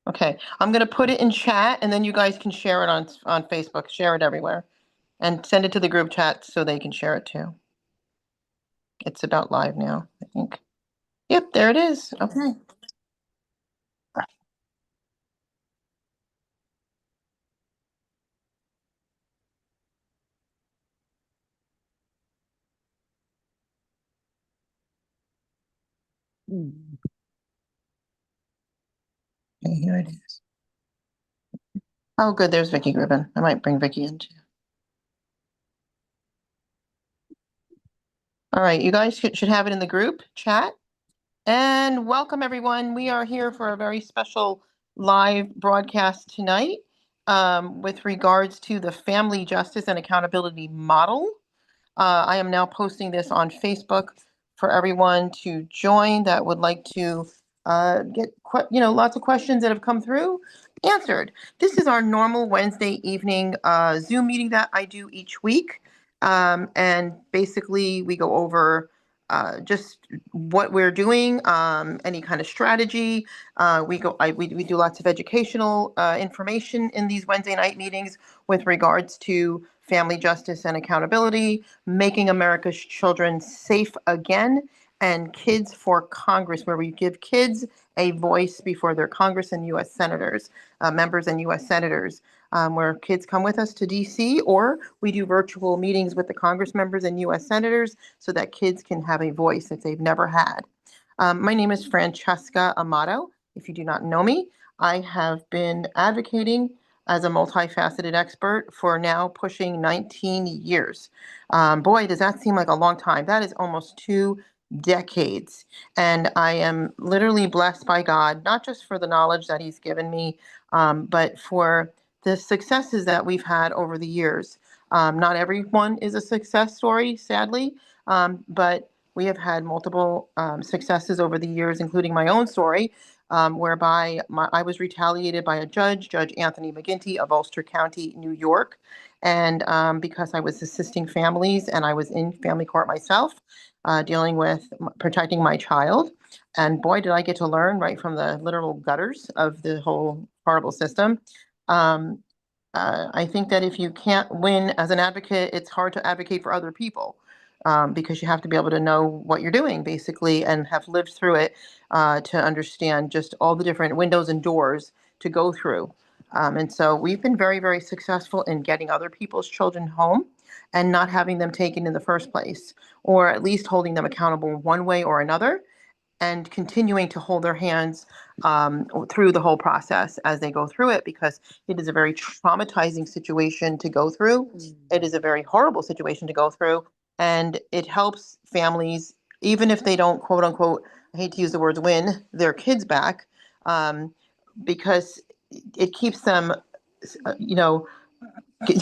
Okay, I'm gonna put it in chat and then you guys can share it on Facebook, share it everywhere. And send it to the group chat so they can share it too. It's about live now, I think. Yep, there it is. Okay. Okay, here it is. Oh, good, there's Vicky Gribbon. I might bring Vicky in too. All right, you guys should have it in the group chat. And welcome, everyone. We are here for a very special live broadcast tonight with regards to the Family Justice and Accountability Model. I am now posting this on Facebook for everyone to join that would like to get lots of questions that have come through answered. This is our normal Wednesday evening Zoom meeting that I do each week. And basically we go over just what we're doing, any kind of strategy. We do lots of educational information in these Wednesday night meetings with regards to family justice and accountability, making America's children safe again, and Kids for Congress, where we give kids a voice before their Congress and U.S. senators, members and U.S. senators, where kids come with us to D.C., or we do virtual meetings with the Congress members and U.S. senators so that kids can have a voice that they've never had. My name is Francesca Amato. If you do not know me, I have been advocating as a multifaceted expert for now pushing 19 years. Boy, does that seem like a long time. That is almost 2 decades. And I am literally blessed by God, not just for the knowledge that He's given me, but for the successes that we've had over the years. Not everyone is a success story, sadly, but we have had multiple successes over the years, including my own story, whereby I was retaliated by a judge, Judge Anthony McGinty of Ulster County, New York. And because I was assisting families and I was in family court myself, dealing with protecting my child. And boy, did I get to learn right from the literal gutters of the whole horrible system. Um, I think that if you can't win as an advocate, it's hard to advocate for other people. Because you have to be able to know what you're doing, basically, and have lived through it to understand just all the different windows and doors to go through. And so we've been very, very successful in getting other people's children home and not having them taken in the first place, or at least holding them accountable one way or another, and continuing to hold their hands through the whole process as they go through it, because it is a very traumatizing situation to go through. It is a very horrible situation to go through, and it helps families, even if they don't, quote unquote, I hate to use the words, win their kids back, because it keeps them, you know,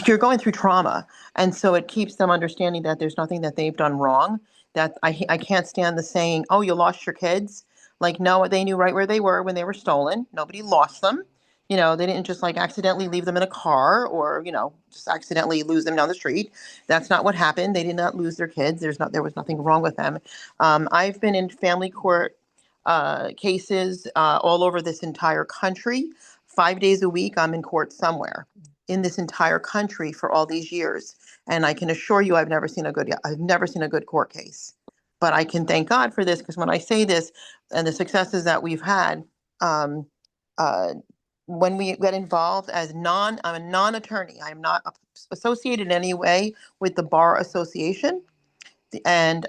you're going through trauma. And so it keeps them understanding that there's nothing that they've done wrong, that I can't stand the saying, oh, you lost your kids. Like, no, they knew right where they were when they were stolen. Nobody lost them. They didn't just like accidentally leave them in a car, or, just accidentally lose them down the street. That's not what happened. They did not lose their kids. There was nothing wrong with them. I've been in family court cases all over this entire country. 5 days a week, I'm in court somewhere in this entire country for all these years. And I can assure you, I've never seen a good court case. But I can thank God for this, because when I say this and the successes that we've had, um, uh, when we get involved I'm a non-attorney. I'm not associated in any way with the Bar Association. And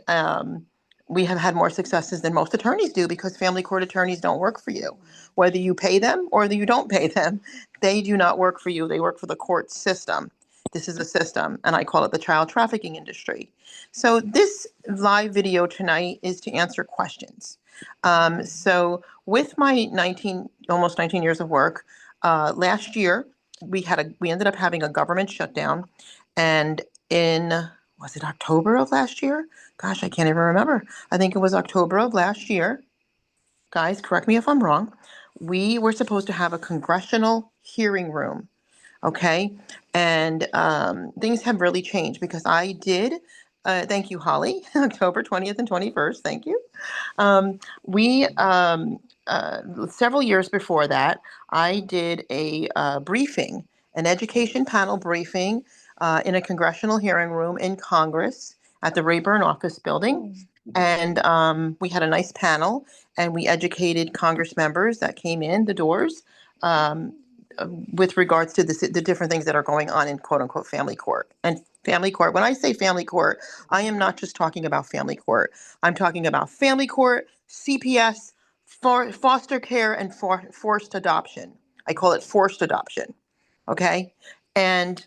we have had more successes than most attorneys do, because family court attorneys don't work for you. Whether you pay them or you don't pay them, they do not work for you. They work for the court system. This is a system, and I call it the child trafficking industry. So this live video tonight is to answer questions. So with my almost 19 years of work, last year we ended up having a government shutdown, and was it October of last year? Gosh, I can't even remember. I think it was October of last year. Guys, correct me if I'm wrong. We were supposed to have a congressional hearing room. Okay. And things have really changed, because I did, thank you, Holly, October 20th and 21st. Thank you. We several years before that, I did a briefing, an education panel briefing in a congressional hearing room in Congress at the Rayburn Office Building. And we had a nice panel, and we educated Congress members that came in the doors um, with regards to the different things that are going on in quote unquote family court. And family court, when I say family court, I am not just talking about family court. I'm talking about family court, CPS, foster care, and forced adoption. I call it forced adoption. Okay. And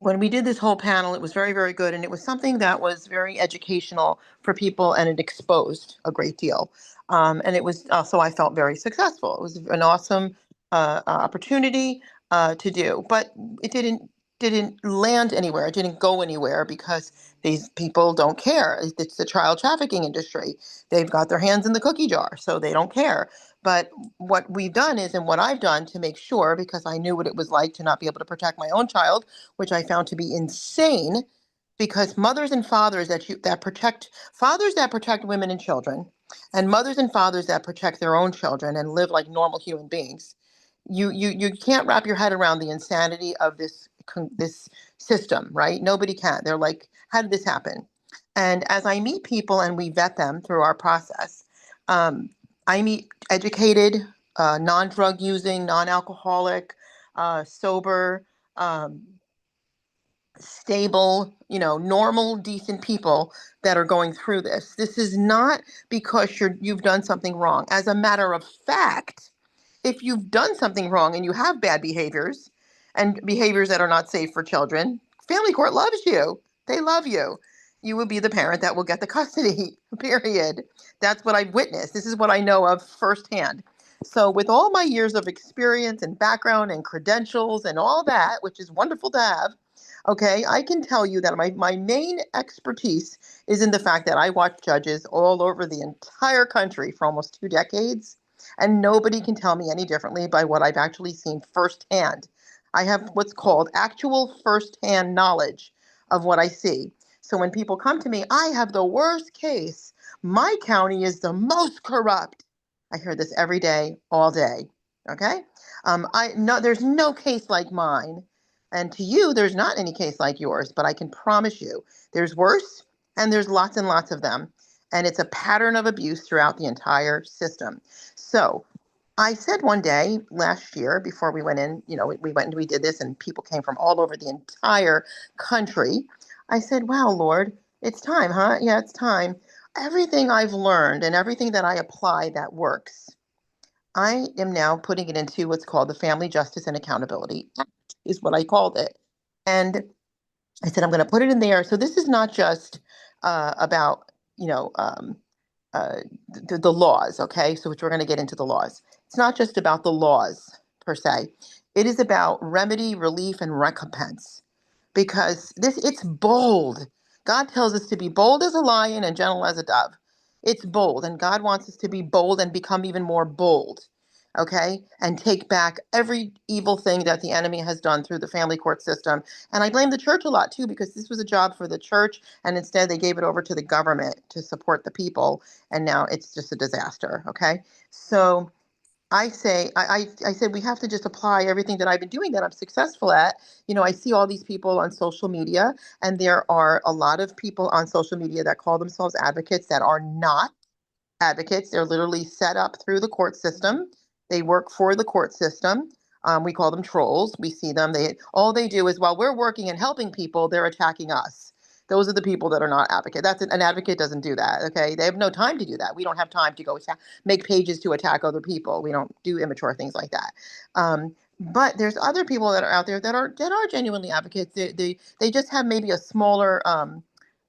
when we did this whole panel, it was very, very good. And it was something that was very educational for people, and it exposed a great deal. And it was also, I felt very successful. It was an awesome opportunity to do, but it didn't land anywhere. It didn't go anywhere because these people don't care. It's the child trafficking industry. They've got their hands in the cookie jar, so they don't care. But what we've done is, and what I've done to make sure, because I knew what it was like to not be able to protect my own child, which I found to be insane, because mothers and fathers that protect fathers that protect women and children, and mothers and fathers that protect their own children and live like normal human beings, you can't wrap your head around the insanity of this system, right? Nobody can. They're like, how did this happen? And as I meet people and we vet them through our process, um, I meet educated, non-drug using, non-alcoholic, sober, um, stable, normal, decent people that are going through this. This is not because you've done something wrong. As a matter of fact, if you've done something wrong and you have bad behaviors and behaviors that are not safe for children, family court loves you. They love you. You will be the parent that will get the custody, period. That's what I've witnessed. This is what I know of firsthand. So, with all my years of experience and background and credentials and all that, which is wonderful to have, okay, I can tell you that my main expertise is in the fact that I watch judges all over the entire country for almost 2 decades, and nobody can tell me any differently by what I've actually seen firsthand. I have what's called actual firsthand knowledge of what I see. So when people come to me, I have the worst case. My county is the most corrupt. I hear this every day, all day. Okay. I no, there's no case like mine. And to you, there's not any case like yours, but I can promise you there's worse, and there's lots and lots of them. And it's a pattern of abuse throughout the entire system. So I said one day last year before we went in, we went and we did this, and people came from all over the entire country. I said, wow, Lord, it's time, huh? Yeah, it's time. Everything I've learned and everything that I apply that works, I am now putting it into what's called the Family Justice and Accountability Act, is what I called it. And I said, I'm going to put it in there. So this is not just about, uh, the laws, okay? So which we're going to get into the laws. It's not just about the laws per se. It is about remedy, relief, and recompense, because it's bold. God tells us to be bold as a lion and gentle as a dove. It's bold, and God wants us to be bold and become even more bold, okay? And take back every evil thing that the enemy has done through the family court system. And I blame the church a lot too, because this was a job for the church, and instead they gave it over to the government to support the people, and now it's just a disaster, okay? So I said we have to just apply everything that I've been doing that I'm successful at. I see all these people on social media, and there are a lot of people on social media that call themselves advocates that are not advocates. They're literally set up through the court system. They work for the court system. We call them trolls. We see them. They all they do is while we're working and helping people, they're attacking us. Those are the people that are not advocate. That's an advocate doesn't do that. Okay, they have no time to do that. We don't have time to go make pages to attack other people. We don't do immature things like that. But there's other people that are out there that are genuinely advocates. They just have maybe a smaller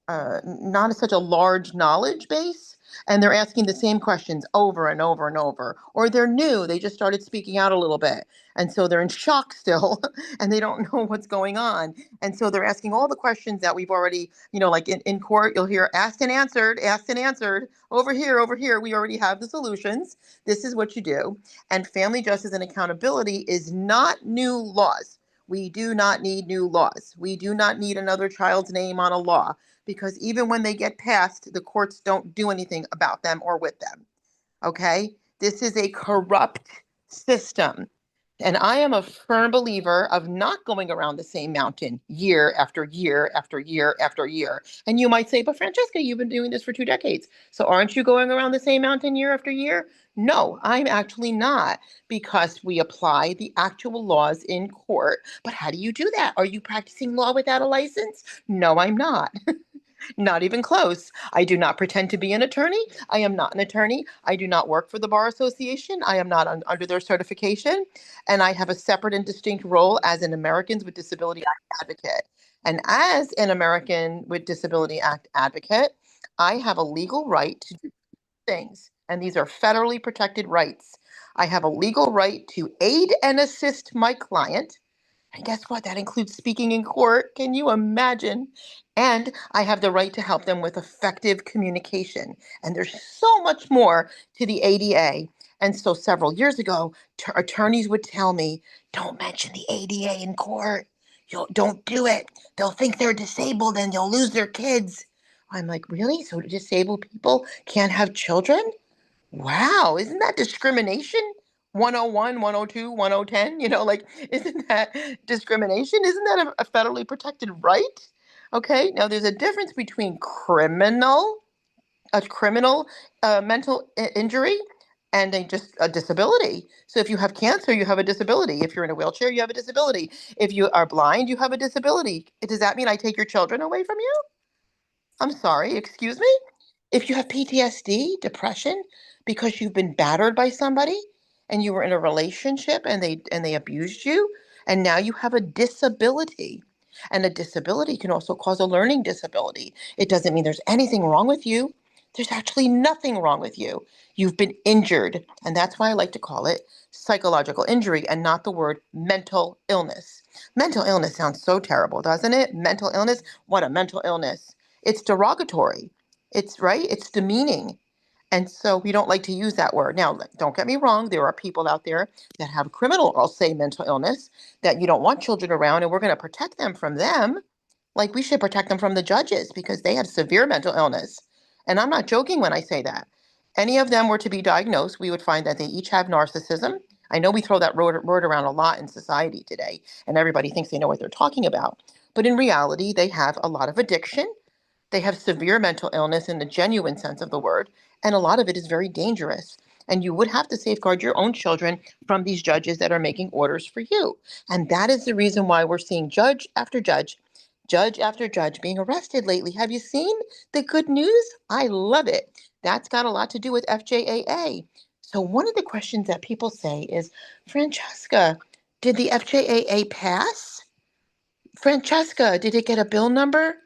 not such a large knowledge base, and they're asking the same questions over and over and over, or they're new, they just started speaking out a little bit, and so they're in shock still and they don't know what's going on, and so they're asking all the questions that we've already, like in court you'll hear asked and answered, over here we already have the solutions. This is what you do. And family justice and accountability is not new laws. We do not need new laws. We do not need another child's name on a law, because even when they get passed, the courts don't do anything about them or with them. Okay? This is a corrupt system. And I am a firm believer of not going around the same mountain year after year after year after year. And you might say, but Francesca, you've been doing this for 2 decades. So aren't you going around the same mountain year after year? No, I'm actually not, because we apply the actual laws in court. But how do you do that? Are you practicing law without a license? No, I'm not. Not even close. I do not pretend to be an attorney. I am not an attorney. I do not work for the Bar Association. I am not under their certification. And I have a separate and distinct role as an Americans with Disability Act advocate. And as an American with Disability Act advocate, I have a legal right to do things. And these are federally protected rights. I have a legal right to aid and assist my client. And guess what? That includes speaking in court. Can you imagine? And I have the right to help them with effective communication. And there's so much more to the ADA. And so several years ago, attorneys would tell me, don't mention the ADA in court. Don't do it. They'll think they're disabled and they'll lose their kids. I'm like, really? So disabled people can't have children? Wow, isn't that discrimination? 101, 102, 1010, like, isn't that discrimination? Isn't that a federally protected right? Okay, now there's a difference between a criminal mental injury and just a disability. So if you have cancer, you have a disability. If you're in a wheelchair, you have a disability. If you are blind, you have a disability. Does that mean I take your children away from you? I'm sorry, excuse me? If you have PTSD, depression, because you've been battered by somebody and you were in a relationship and they abused you, and now you have a disability. And a disability can also cause a learning disability. It doesn't mean there's anything wrong with you. There's actually nothing wrong with you. You've been injured, and that's why I like to call it psychological injury and not the word mental illness. Mental illness sounds so terrible, doesn't it? Mental illness? What a mental illness. It's derogatory. It's right. It's demeaning. And so we don't like to use that word. Now, don't get me wrong. There are people out there that have criminal, I'll say mental illness, that you don't want children around, and we're going to protect them from them. Like we should protect them from the judges because they have severe mental illness. And I'm not joking when I say that. Any of them were to be diagnosed, we would find that they each have narcissism. I know we throw that word around a lot in society today, and everybody thinks they know what they're talking about. But in reality, they have a lot of addiction. They have severe mental illness in the genuine sense of the word, and a lot of it is very dangerous. And you would have to safeguard your own children from these judges that are making orders for you. And that is the reason why we're seeing judge after judge being arrested lately. Have you seen the good news? I love it. That's got a lot to do with FJAA. So, one of the questions that people say is, Francesca, did the FJAA pass? Francesca, did it get a bill number?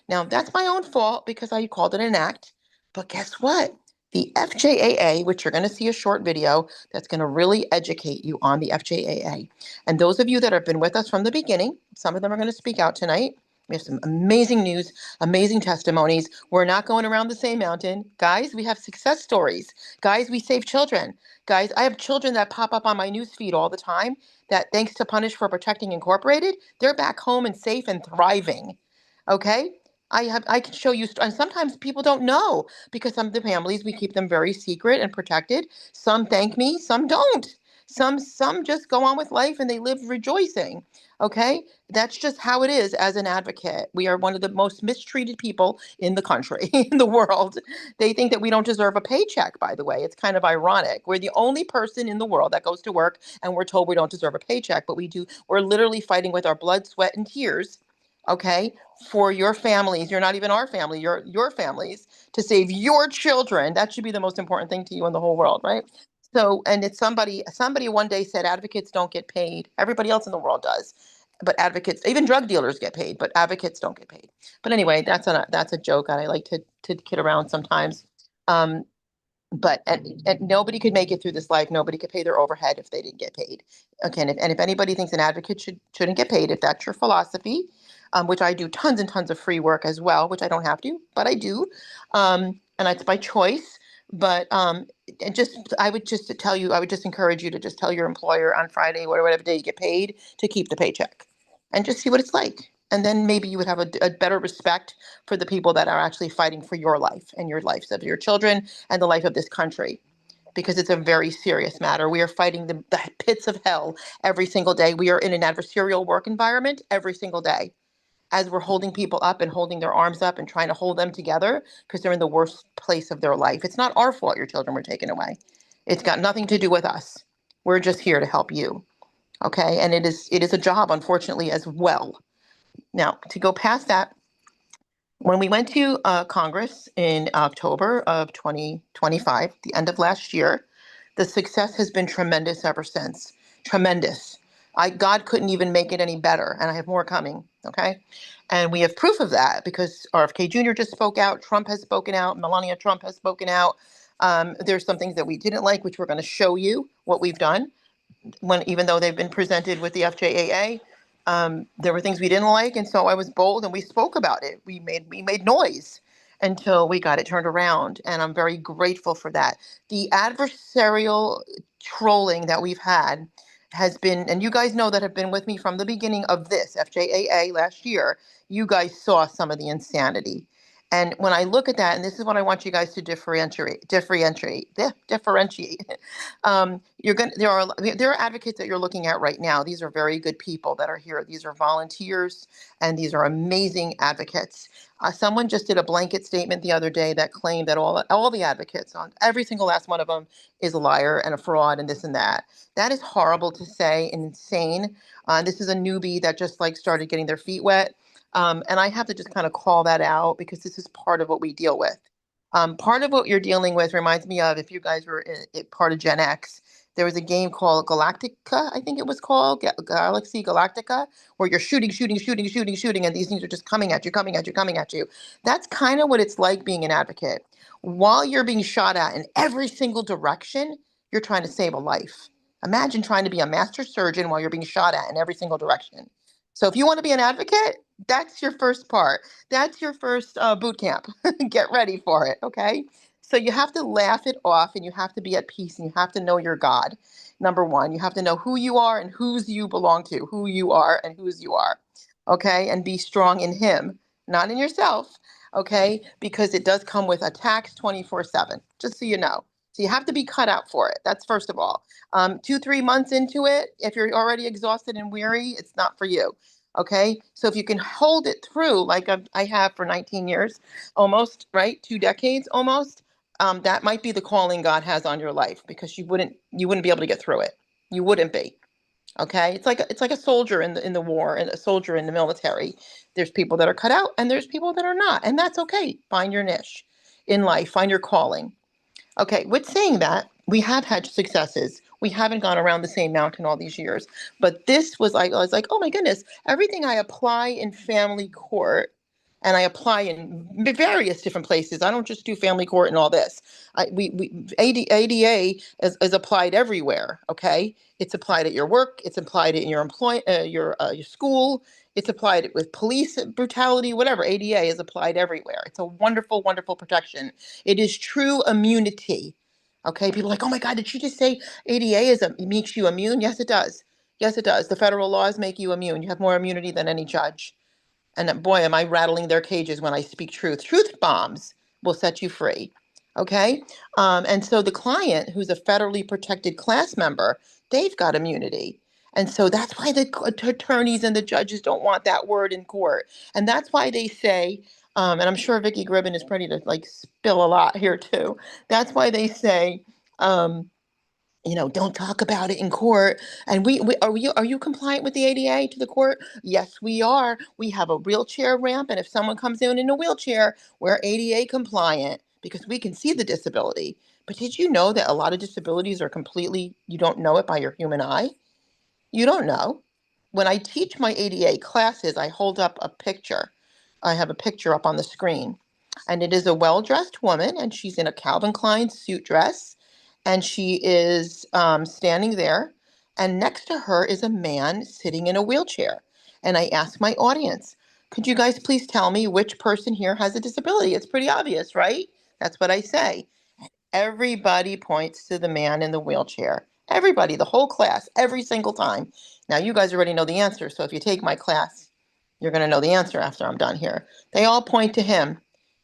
Now, that's my own fault because I called it an act. But guess what? The FJAA, which you're going to see a short video that's going to really educate you on the FJAA. And those of you that have been with us from the beginning, some of them are going to speak out tonight. We have some amazing news, amazing testimonies. We're not going around the same mountain. Guys, we have success stories. Guys, we save children. Guys, I have children that pop up on my news feed all the time that, thanks to Punish for Protecting Incorporated, they're back home and safe and thriving. Okay? I can show you, and sometimes people don't know because some of the families, we keep them very secret and protected. Some thank me, some don't. Some just go on with life and they live rejoicing. Okay? That's just how it is as an advocate. We are one of the most mistreated people in the country, in the world. They think that we don't deserve a paycheck, by the way. It's kind of ironic. We're the only person in the world that goes to work and we're told we don't deserve a paycheck, but we do. We're literally fighting with our blood, sweat, and tears, okay, for your families. You're not even our family, your families, to save your children. That should be the most important thing to you in the whole world, right? So, and it's somebody one day said advocates don't get paid. Everybody else in the world does. But advocates, even drug dealers get paid, but advocates don't get paid. But anyway, that's a joke I like to kid around sometimes. Um, but and nobody could make it through this life. Nobody could pay their overhead if they didn't get paid. Okay, and if anybody thinks an advocate shouldn't get paid, if that's your philosophy, which I do tons and tons of free work as well, which I don't have to, but I do, and it's by choice. But and just I would just encourage you to just tell your employer on Friday or whatever day you get paid to keep the paycheck, and just see what it's like. And then maybe you would have a better respect for the people that are actually fighting for your life and your lives of your children and the life of this country. because it's a very serious matter. We are fighting the pits of hell every single day. We are in an adversarial work environment every single day as we're holding people up and holding their arms up and trying to hold them together because they're in the worst place of their life. It's not our fault your children were taken away. It's got nothing to do with us. We're just here to help you. Okay. And it is a job, unfortunately, as well. Now, to go past that, when we went to Congress in October of 2025, the end of last year, the success has been tremendous ever since. Tremendous. God couldn't even make it any better, and I have more coming. Okay, and we have proof of that because RFK Jr. just spoke out. Trump has spoken out. Melania Trump has spoken out. There's some things that we didn't like, which we're going to show you what we've done when even though they've been presented with the FJAA, there were things we didn't like, and so I was bold and we spoke about it. We made noise until we got it turned around, and I'm very grateful for that. The adversarial trolling that we've had has been, and you guys know that have been with me from the beginning of this FJAA last year. You guys saw some of the insanity. And when I look at that, and this is what I want you guys to differentiate. There are advocates that you're looking at right now. These are very good people that are here. These are volunteers, and these are amazing advocates. Someone just did a blanket statement the other day that claimed that all the advocates, on every single last one of them, is a liar and a fraud and this and that. That is horrible to say and insane. This is a newbie that just like started getting their feet wet. And I have to just kind of call that out because this is part of what we deal with. Part of what you're dealing with reminds me of if you guys were part of Gen X, there was a game called Galactica, I think it was called Galaxy Galactica, where you're shooting, and these things are just coming at you, coming at you, coming at you. That's kind of what it's like being an advocate. While you're being shot at in every single direction, you're trying to save a life. Imagine trying to be a master surgeon while you're being shot at in every single direction. So if you want to be an advocate, that's your first part. That's your first boot camp. Get ready for it, okay? So you have to laugh it off and you have to be at peace and you have to know your God. Number one, you have to know who you are and whose you belong to, who you are and whose you are, okay? And be strong in Him, not in yourself, okay? Because it does come with attacks 24/7, just so you know. So you have to be cut out for it. That's first of all. 2, 3 months into it, if you're already exhausted and weary, it's not for you. Okay. So if you can hold it through, like I have for 19 years, almost, right? 2 decades almost. That might be the calling God has on your life because you wouldn't be able to get through it. You wouldn't be. Okay. It's like a soldier in the war and a soldier in the military. There's people that are cut out and there's people that are not. And that's okay. Find your niche in life, find your calling. Okay, with saying that, we have had successes. We haven't gone around the same mountain all these years. But this was like, I was like, oh my goodness, everything I apply in family court and I apply in various different places. I don't just do family court and all this. ADA is applied everywhere. Okay, it's applied at your work. It's applied in your school. It's applied with police brutality, whatever. ADA is applied everywhere. It's a wonderful, wonderful protection. It is true immunity. Okay, people are like, oh my God, did she just say ADA makes you immune? Yes, it does. Yes, it does. The federal laws make you immune. You have more immunity than any judge. And boy, am I rattling their cages when I speak truth. Truth bombs will set you free. Okay. And so the client, who's a federally protected class member, they've got immunity. And so that's why the attorneys and the judges don't want that word in court. And that's why they say, and I'm sure Vicky Gribben is ready to like spill a lot here too. That's why they say, don't talk about it in court. And are you compliant with the ADA to the court? Yes, we are. We have a wheelchair ramp, and if someone comes in a wheelchair, we're ADA compliant because we can see the disability. But did you know that a lot of disabilities are completely, you don't know it by your human eye? You don't know. When I teach my ADA classes, I hold up a picture. I have a picture up on the screen, and it is a well-dressed woman, and she's in a Calvin Klein suit dress, and she is standing there, and next to her is a man sitting in a wheelchair. And I ask my audience, could you guys please tell me which person here has a disability? It's pretty obvious, right? That's what I say. Everybody points to the man in the wheelchair. Everybody, the whole class, every single time. Now, you guys already know the answer. So if you take my class, you're going to know the answer after I'm done here. They all point to him.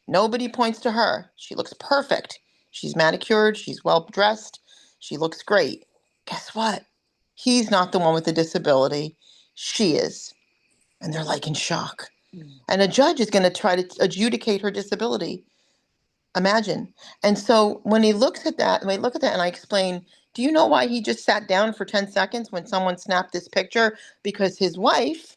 Nobody points to her. She looks perfect. She's manicured. She's well dressed. She looks great. Guess what? He's not the one with the disability. She is. And they're like in shock. And a judge is going to try to adjudicate her disability. Imagine. And so when he looks at that, when I look at that and I explain, do you know why he just sat down for 10 seconds when someone snapped this picture? Because his wife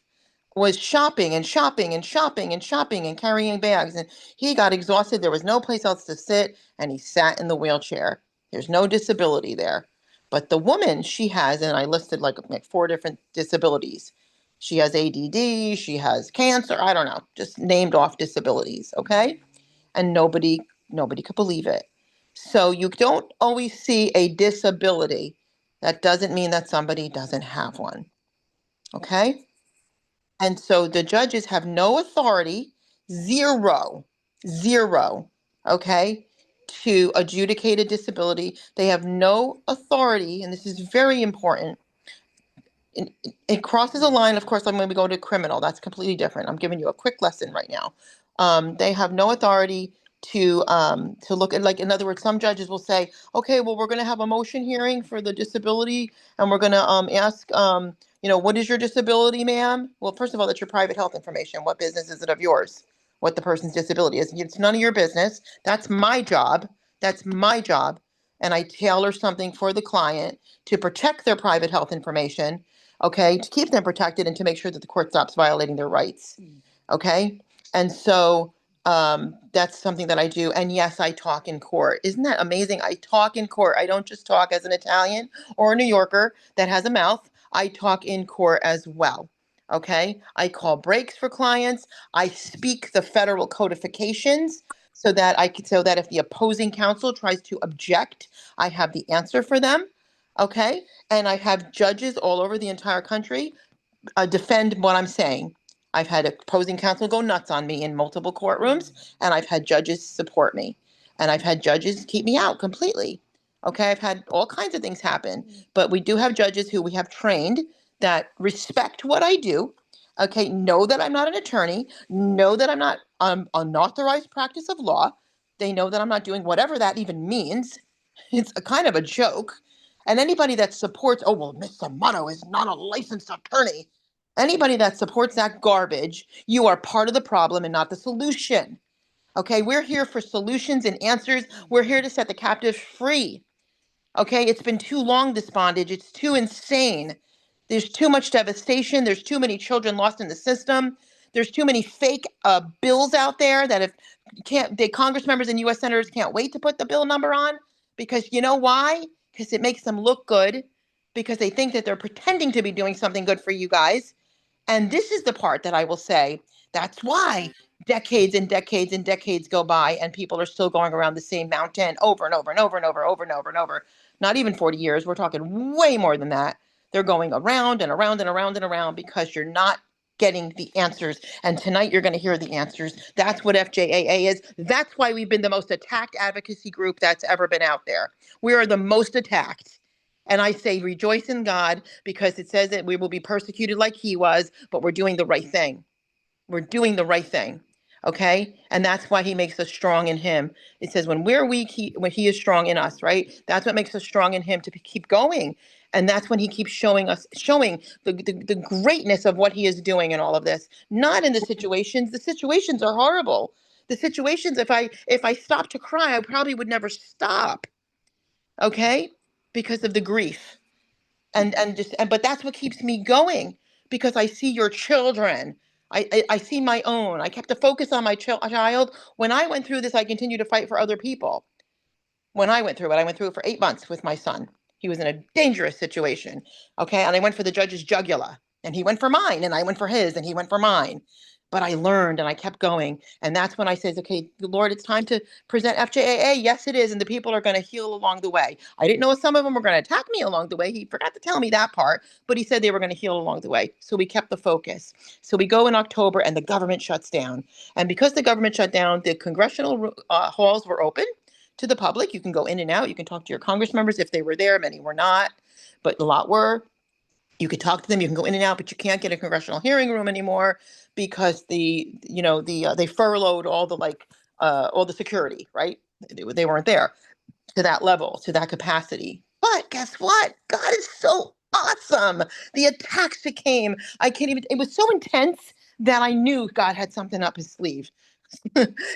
was shopping and shopping and shopping and shopping and carrying bags. And he got exhausted. There was no place else to sit. And he sat in the wheelchair. There's no disability there. But the woman, she has, and I listed like 4 different disabilities. She has ADD, she has cancer, I don't know, just named off disabilities, okay? And nobody could believe it. So you don't always see a disability. That doesn't mean that somebody doesn't have one, okay? And so the judges have no authority, zero, zero, okay, to adjudicate a disability. They have no authority, and this is very important. It crosses a line. Of course, I'm going to go to criminal. That's completely different. I'm giving you a quick lesson right now. They have no authority to look at, like, in other words, some judges will say, okay, well, we're going to have a motion hearing for the disability, and we're going to ask, what is your disability, ma'am? Well, first of all, that's your private health information. What business is it of yours? What the person's disability is? It's none of your business. That's my job. That's my job. And I tailor something for the client to protect their private health information, okay, to keep them protected and to make sure that the court stops violating their rights. Okay. And so that's something that I do. And yes, I talk in court. Isn't that amazing? I talk in court. I don't just talk as an Italian or a New Yorker that has a mouth. I talk in court as well. Okay. I call breaks for clients. I speak the federal codifications so that if the opposing counsel tries to object, I have the answer for them. Okay. And I have judges all over the entire country defend what I'm saying. I've had opposing counsel go nuts on me in multiple courtrooms, and I've had judges support me, and I've had judges keep me out completely. Okay, I've had all kinds of things happen, but we do have judges who we have trained that respect what I do. Okay, know that I'm not an attorney, know that I'm not unauthorized practice of law. They know that I'm not doing whatever that even means. It's a kind of a joke. And anybody that supports, oh, well, Miss Amato is not a licensed attorney. Anybody that supports that garbage, you are part of the problem and not the solution. Okay, we're here for solutions and answers. We're here to set the captives free. Okay, it's been too long, this bondage. It's too insane. There's too much devastation. There's too many children lost in the system. There's too many fake bills out there that if can't, the Congress members and U.S. senators can't wait to put the bill number on, because you know why? Because it makes them look good, because they think that they're pretending to be doing something good for you guys. And this is the part that I will say, that's why decades and decades and decades go by and people are still going around the same mountain over and over and over and over, over and over and over. Not even 40 years. We're talking way more than that. They're going around and around and around and around because you're not getting the answers. And tonight you're going to hear the answers. That's what FJAA is. That's why we've been the most attacked advocacy group that's ever been out there. We are the most attacked. And I say, rejoice in God, because it says that we will be persecuted like he was, but we're doing the right thing. We're doing the right thing. Okay. And that's why he makes us strong in him. It says, when we're weak, when he is strong in us, right? That's what makes us strong in him to keep going. And that's when he keeps showing the greatness of what he is doing in all of this. Not in the situations. The situations are horrible. The situations, if I stopped to cry, I probably would never stop. Okay. Because of the grief but that's what keeps me going, because I see your children. I see my own. I kept the focus on my child. When I went through this, I continued to fight for other people. When I went through it for 8 months with my son. He was in a dangerous situation. Okay. And I went for the judge's jugular, and he went for mine, and I went for his, and he went for mine. But I learned and I kept going. And that's when I says, okay, Lord, it's time to present FJAA. Yes, it is. And the people are going to heal along the way. I didn't know if some of them were going to attack me along the way. He forgot to tell me that part, but he said they were going to heal along the way. So we kept the focus. So we go in October and the government shuts down. And because the government shut down, the congressional halls were open to the public. You can go in and out. You can talk to your Congress members if they were there. Many were not, but a lot were. You could talk to them. You can go in and out, but you can't get a congressional hearing room anymore because they furloughed all the security, right? They weren't there. to that level, to that capacity. But guess what? God is so awesome. The attacks that came, I can't even, it was so intense that I knew God had something up his sleeve.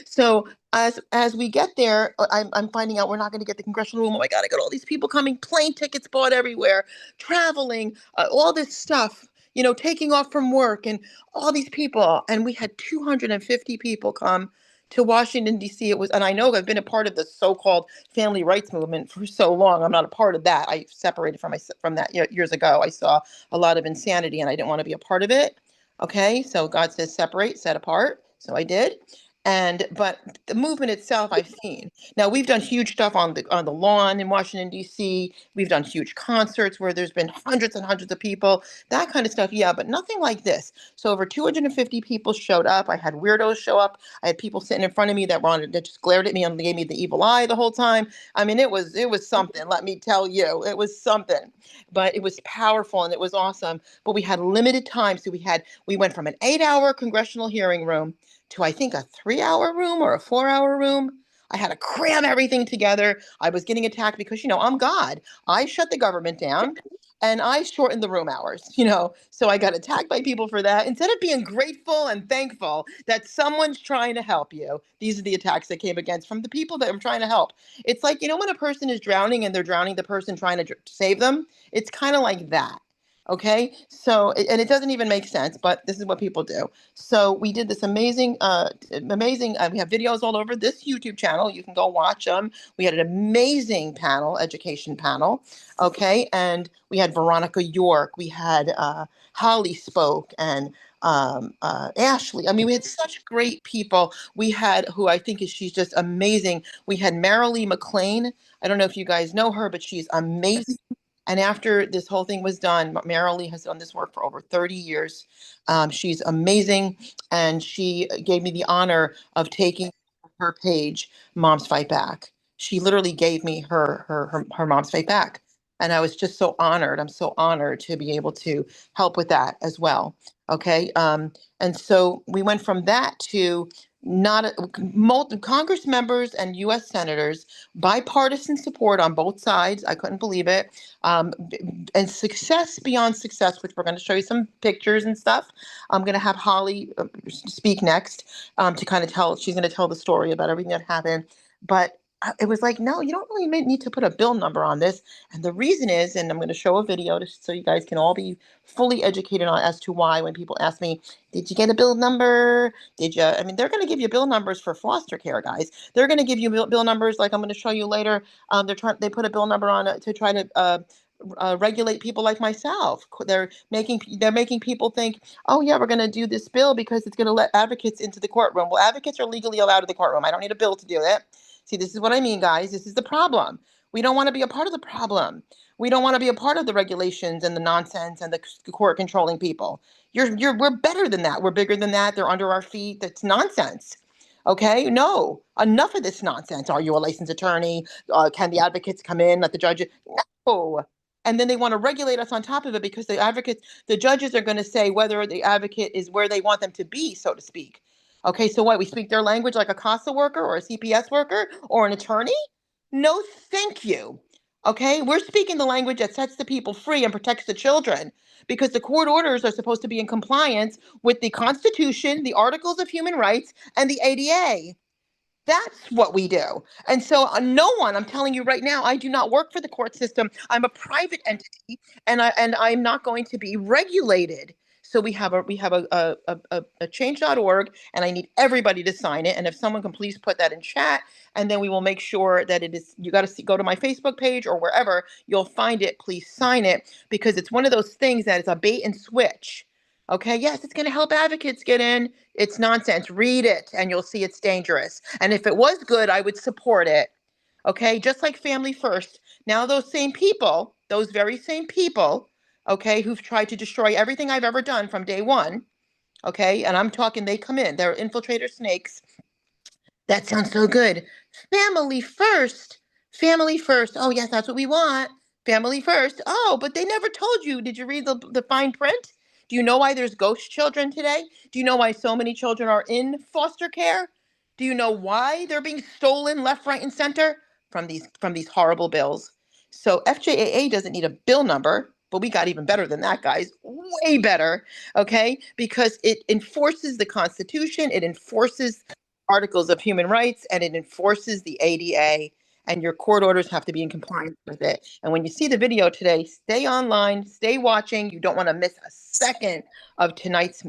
So as we get there, I'm finding out we're not going to get the congressional room. Oh my God, I got all these people coming, plane tickets bought everywhere, traveling, all this stuff, taking off from work and all these people. And we had 250 people come to Washington, D.C. It was, and I know I've been a part of the so-called family rights movement for so long. I'm not a part of that. I separated from that years ago. I saw a lot of insanity and I didn't want to be a part of it. Okay, so God says separate, set apart. So I did. But the movement itself I've seen. Now we've done huge stuff on the lawn in Washington D.C. We've done huge concerts where there's been hundreds and hundreds of people, that kind of stuff. Yeah, but nothing like this. So over 250 people showed up. I had weirdos show up. I had people sitting in front of me that just glared at me and gave me the evil eye the whole time. I mean, it was something, let me tell you. It was something. But it was powerful and it was awesome. But we had limited time. So we went from an 8-hour congressional hearing room to I think a 3-hour room or a 4-hour room. I had to cram everything together. I was getting attacked because, I'm God. I shut the government down and I shortened the room hours. So I got attacked by people for that. Instead of being grateful and thankful that someone's trying to help you, these are the attacks that came against from the people that I'm trying to help. It's like, when a person is drowning and they're drowning the person trying to save them, it's kind of like that. Okay. So, and it doesn't even make sense, but this is what people do. So we did this amazing. We have videos all over this YouTube channel. You can go watch them. We had an amazing panel, education panel. Okay, and we had Veronica York. We had Holly spoke and Ashley. I mean, we had such great people. We had who I think she's just amazing. We had Marilee McLean. I don't know if you guys know her, but she's amazing. And after this whole thing was done, Marilee has done this work for over 30 years. She's amazing. And she gave me the honor of taking her page, Moms Fight Back. She literally gave me her Moms Fight Back. And I was just so honored. I'm so honored to be able to help with that as well. Okay. And so we went from that to not Congress members and U.S. senators, bipartisan support on both sides. I couldn't believe it. Um, and success beyond success, which we're going to show you some pictures and stuff. I'm going to have Holly speak next to kind of she's going to tell the story about everything that happened. But it was like, no, you don't really need to put a bill number on this. And the reason is, and I'm going to show a video so you guys can all be fully educated on as to why when people ask me, did you get a bill number? Did you? I mean, they're going to give you bill numbers for foster care, guys. They're going to give you bill numbers like I'm going to show you later. They put a bill number on it to try to regulate people like myself. They're making people think, oh yeah, we're going to do this bill because it's going to let advocates into the courtroom. Well, advocates are legally allowed in the courtroom. I don't need a bill to do it. See, this is what I mean, guys. This is the problem. We don't want to be a part of the problem. We don't want to be a part of the regulations and the nonsense and the court controlling people. We're better than that. We're bigger than that. They're under our feet. That's nonsense. Okay, no, enough of this nonsense. Are you a licensed attorney? Can the advocates come in? Let the judges? No. And then they want to regulate us on top of it because the judges are going to say whether the advocate is where they want them to be, so to speak. Okay, so what? We speak their language like a CASA worker or a CPS worker or an attorney? No, thank you. Okay, we're speaking the language that sets the people free and protects the children because the court orders are supposed to be in compliance with the Constitution, the Articles of Human Rights, and the ADA. That's what we do. And so, no one, I'm telling you right now, I do not work for the court system. I'm a private entity, and I'm not going to be regulated. So we have a change.org, and I need everybody to sign it. And if someone can please put that in chat, and then we will make sure that it is. You got to go to my Facebook page or wherever you'll find it. Please sign it because it's one of those things that is a bait and switch. Okay, yes, it's going to help advocates get in. It's nonsense. Read it and you'll see it's dangerous. And if it was good, I would support it. Okay, just like Family First. Now, those very same people, okay, who've tried to destroy everything I've ever done from day one, okay, and I'm talking, they come in, they're infiltrator snakes. That sounds so good. Family first. Family first. Oh, yes, that's what we want. Family first. Oh, but they never told you. Did you read the fine print? Do you know why there's ghost children today? Do you know why so many children are in foster care? Do you know why they're being stolen left, right, and center? from these horrible bills. So FJAA doesn't need a bill number, but we got even better than that, guys. Way better, okay? Because it enforces the Constitution, it enforces articles of human rights, and it enforces the ADA. And your court orders have to be in compliance with it. And when you see the video today, stay online, stay watching. You don't want to miss a second of tonight's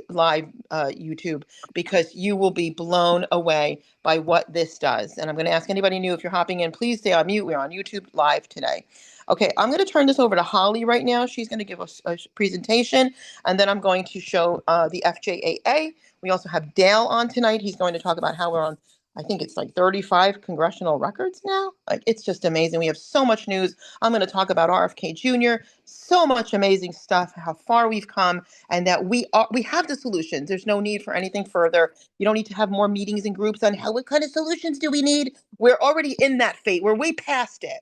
live YouTube, because you will be blown away by what this does. And I'm going to ask anybody new, if you're hopping in, please stay on mute. We're on YouTube live today. Okay, I'm going to turn this over to Holly right now. She's going to give us a presentation, and then I'm going to show the FJAA. We also have Dale on tonight. He's going to talk about how we're on, I think it's like 35 congressional records now. Like, it's just amazing. We have so much news. I'm going to talk about RFK Jr., so much amazing stuff, how far we've come, and that we have the solutions. There's no need for anything further. You don't need to have more meetings and groups on what kind of solutions do we need. We're already in that fate. We're way past it.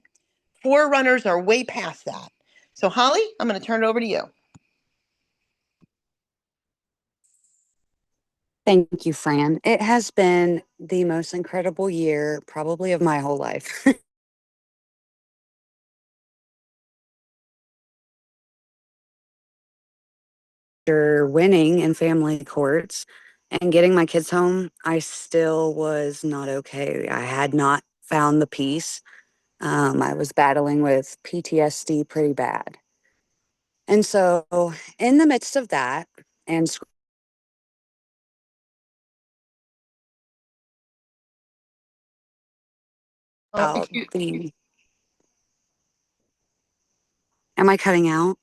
Forerunners are way past that. So Holly, I'm going to turn it over to you. Thank you, Fran. It has been the most incredible year, probably of my whole life. After winning in family courts and getting my kids home, I still was not okay. I had not found the peace. I was battling with PTSD pretty bad. And so, in the midst of that, and about the. Am I cutting out?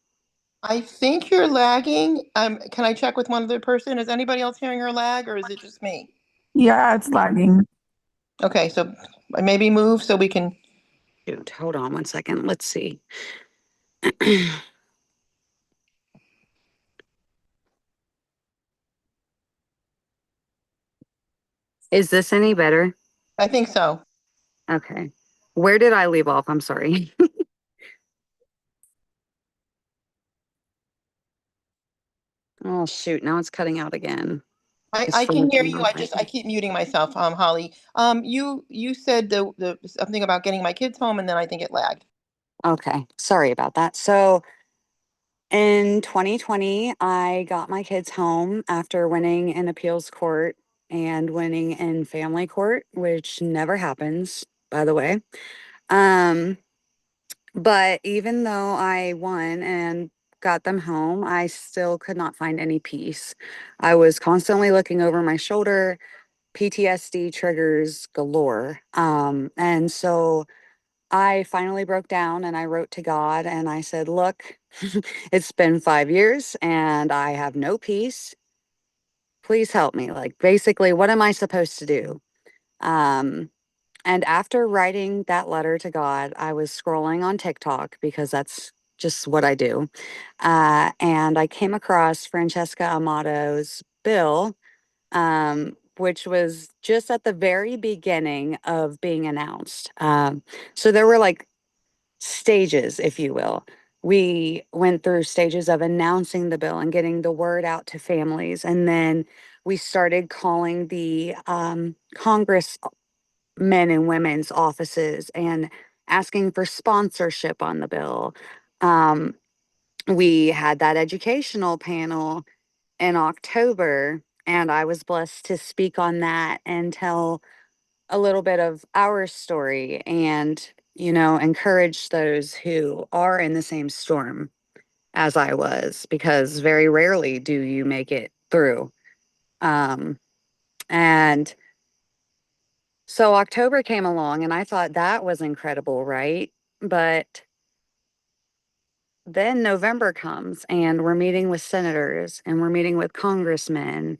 I think you're lagging. Can I check with one other person? Is anybody else hearing her lag, or is it just me? Yeah, it's lagging. Okay, so maybe move so we can. Shoot, hold on one second. Let's see. Is this any better? I think so. Okay. Where did I leave off? I'm sorry. Oh, shoot. Now it's cutting out again. I can hear you. I keep muting myself, Holly. You said the something about getting my kids home, and then I think it lagged. Okay. Sorry about that. So in 2020, I got my kids home after winning in appeals court and winning in family court, which never happens, by the way. But even though I won and got them home, I still could not find any peace. I was constantly looking over my shoulder, PTSD triggers galore. And so I finally broke down and I wrote to God and I said, look, it's been 5 years and I have no peace. Please help me. Like, basically, what am I supposed to do? Um, and after writing that letter to God, I was scrolling on TikTok because that's just what I do. And I came across Francesca Amato's bill, which was just at the very beginning of being announced. So there were like stages, if you will. We went through stages of announcing the bill and getting the word out to families. And then we started calling the Congress men and women's offices and asking for sponsorship on the bill. Um, we had that educational panel in October, and I was blessed to speak on that and tell a little bit of our story and, encourage those who are in the same storm as I was, because very rarely do you make it through. Um, and So October came along and I thought that was incredible, right? But then November comes and we're meeting with senators and we're meeting with congressmen,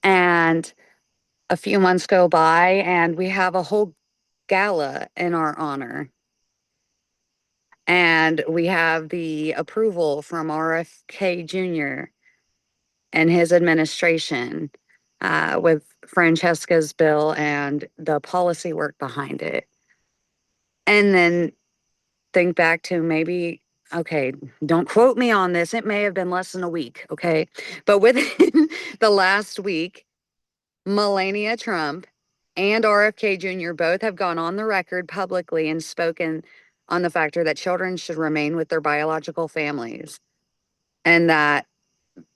and a few months go by and we have a whole gala in our honor. And we have the approval from RFK Jr. and his administration, with Francesca's bill and the policy work behind it. And then think back to maybe, okay, don't quote me on this. It may have been less than a week, okay? But within the last week, Melania Trump and RFK Jr. both have gone on the record publicly and spoken on the factor that children should remain with their biological families, and that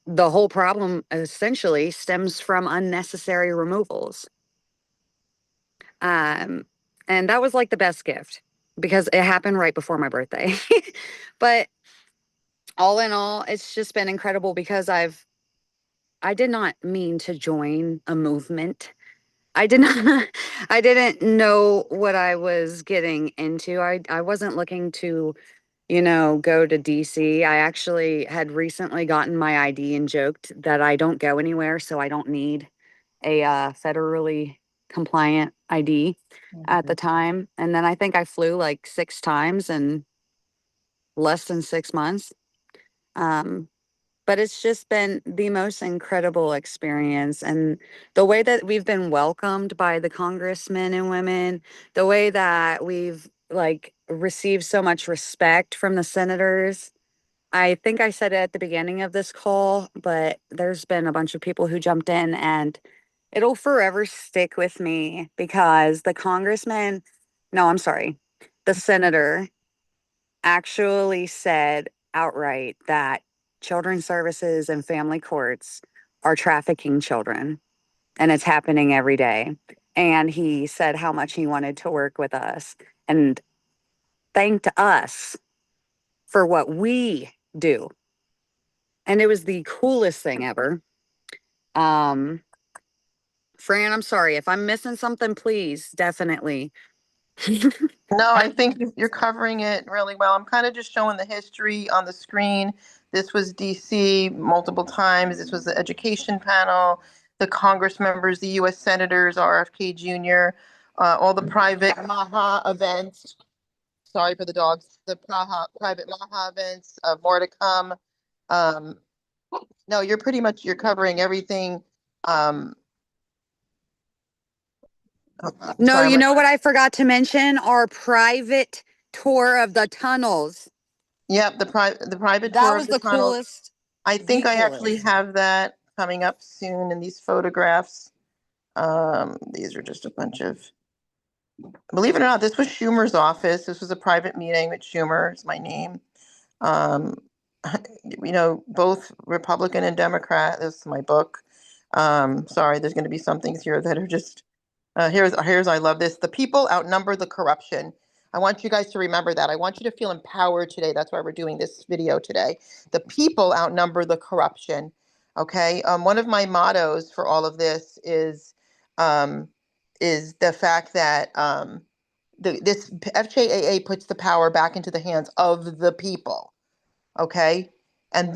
the whole problem essentially stems from unnecessary removals. Um, and that was like the best gift because it happened right before my birthday. But all in all, it's just been incredible because I did not mean to join a movement. I did not I didn't know what I was getting into. I wasn't looking to, go to DC. I actually had recently gotten my ID and joked that I don't go anywhere, so I don't need a federally compliant ID at the time. And then I think I flew like 6 times in less than 6 months. Um, but it's just been the most incredible experience. And the way that we've been welcomed by the congressmen and women, the way that we've like received so much respect from the senators. I think I said it at the beginning of this call, but there's been a bunch of people who jumped in, and it'll forever stick with me because the congressman, no, I'm sorry, the senator actually said outright that children's services and family courts are trafficking children, and it's happening every day. And he said how much he wanted to work with us and thanked us for what we do. And it was the coolest thing ever. Um, Fran, I'm sorry if I'm missing something, please, definitely. No, I think you're covering it really well. I'm kind of just showing the history on the screen. This was DC multiple times. This was the education panel, the Congress members, the U.S. senators, RFK Jr., all the private MAHA events. Sorry for the dogs. The private MAHA events, more to come. Um, no, you're covering everything. No, Sorry, you know what I forgot to mention? Our private tour of the tunnels. yep, the private That tour of was the the tunnel. coolest. I think The I actually coolest. have that coming up soon in these photographs. These are just a bunch of, believe it or not, this was Schumer's office. This was a private meeting with Schumer, is my name. Um, both Republican and Democrat. This is my book. Sorry, there's going to be some things here that are just, here's, I love this. The people outnumber the corruption. I want you guys to remember that. I want you to feel empowered today. That's why we're doing this video today. The people outnumber the corruption. Okay. One of my mottos for all of this um, is the fact that this FJAA puts the power back into the hands of the people. Okay. And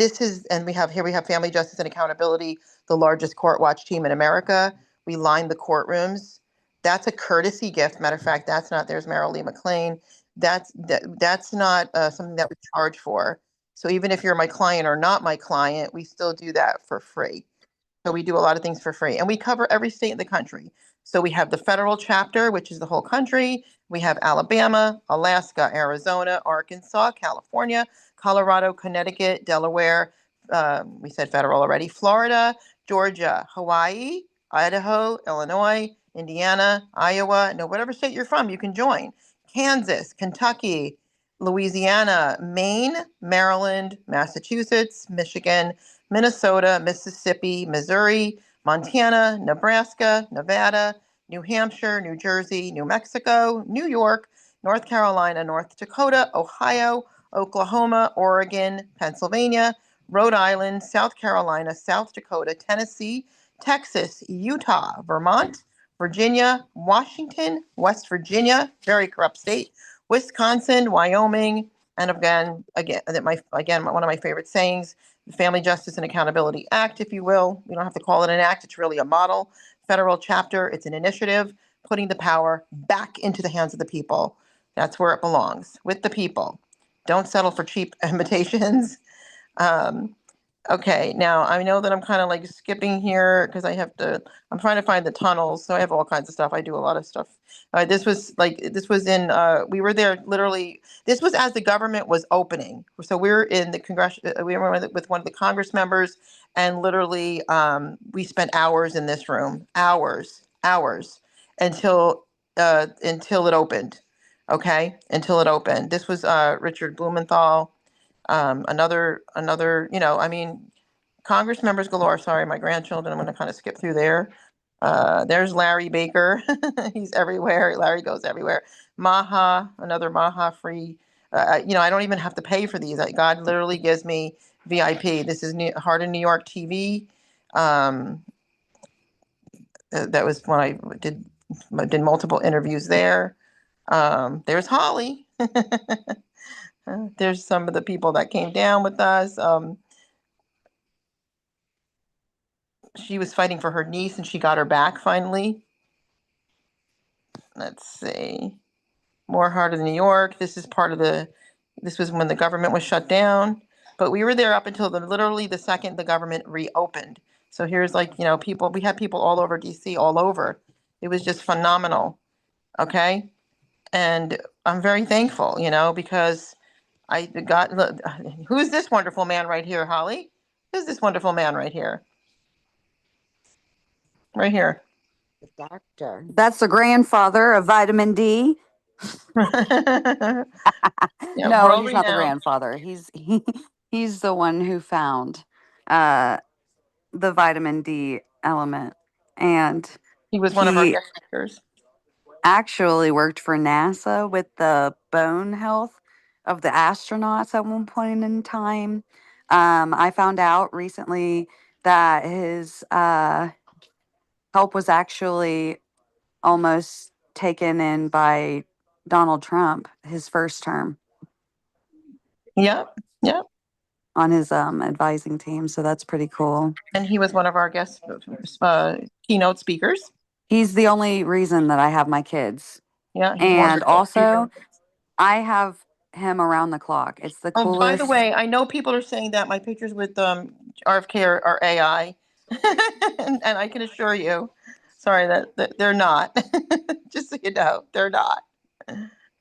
we have Family Justice and Accountability, the largest court watch team in America. We line the courtrooms. That's a courtesy gift. Matter of fact, there's Meryl Lee McLean. That's not something that we charge for. So even if you're my client or not my client, we still do that for free. So we do a lot of things for free, and we cover every state in the country. So we have the federal chapter, which is the whole country. We have Alabama, Alaska, Arizona, Arkansas, California, Colorado, Connecticut, Delaware. We said federal already. Florida, Georgia, Hawaii, Idaho, Illinois, Indiana, Iowa. No, whatever state you're from, you can join. Kansas, Kentucky, Louisiana, Maine, Maryland, Massachusetts, Michigan, Minnesota, Mississippi, Missouri, Montana, Nebraska, Nevada, New Hampshire, New Jersey, New Mexico, New York, North Carolina, North Dakota, Ohio, Oklahoma, Oregon, Pennsylvania, Rhode Island, South Carolina, South Dakota, Tennessee, Texas, Utah, Vermont, Virginia, Washington, West Virginia, very corrupt state, Wisconsin, Wyoming, and one of my favorite sayings, the Family Justice and Accountability Act, if you will. We don't have to call it an act. It's really a model federal chapter. It's an initiative putting the power back into the hands of the people. That's where it belongs, with the people. Don't settle for cheap imitations. Um, Okay, now I know that I'm kind of like skipping here because I'm trying to find the tunnels. So I have all kinds of stuff. I do a lot of stuff. We were there literally, this was as the government was opening. So we were in the we were with one of the Congress members, and literally we spent hours in this room, hours. until it opened. Okay, until it opened. This was Richard Blumenthal, another, I mean, Congress members galore. Sorry, my grandchildren. I'm going to kind of skip through there. There's Larry Baker. He's everywhere. Larry goes everywhere. Maha, another Maha free. I don't even have to pay for these. God literally gives me VIP. This is Heart of New York TV. That was when I did multiple interviews there. There's Holly. There's some of the people that came down with us. She was fighting for her niece and she got her back finally. Let's see. More Heart of New York. This was when the government was shut down, but we were there up until literally the second the government reopened. So here's people, we had people all over DC, all over. It was just phenomenal. Okay. And I'm very thankful, because I got, look, who's this wonderful man right here, Holly? Who's this wonderful man right here? Right here. The doctor. That's the grandfather of vitamin D. Yeah, No, he's not the world-renowned. grandfather. He's the one who found uh the vitamin D element, and He was one of our he guest speakers. actually worked for NASA with the bone health of the astronauts at one point in time. I found out recently that his help was actually almost taken in by Donald Trump, his first term Yep, yep. on his advising team. So that's pretty cool. And he was one of our guest keynote speakers. He's the only reason that I have my kids. Yeah, he's And wonderful. also, I have him around the clock. It's the Oh, by the coolest. way, I know people are saying that my pictures with RFK are AI, and I can assure you, sorry that they're not. Just so you know, they're not.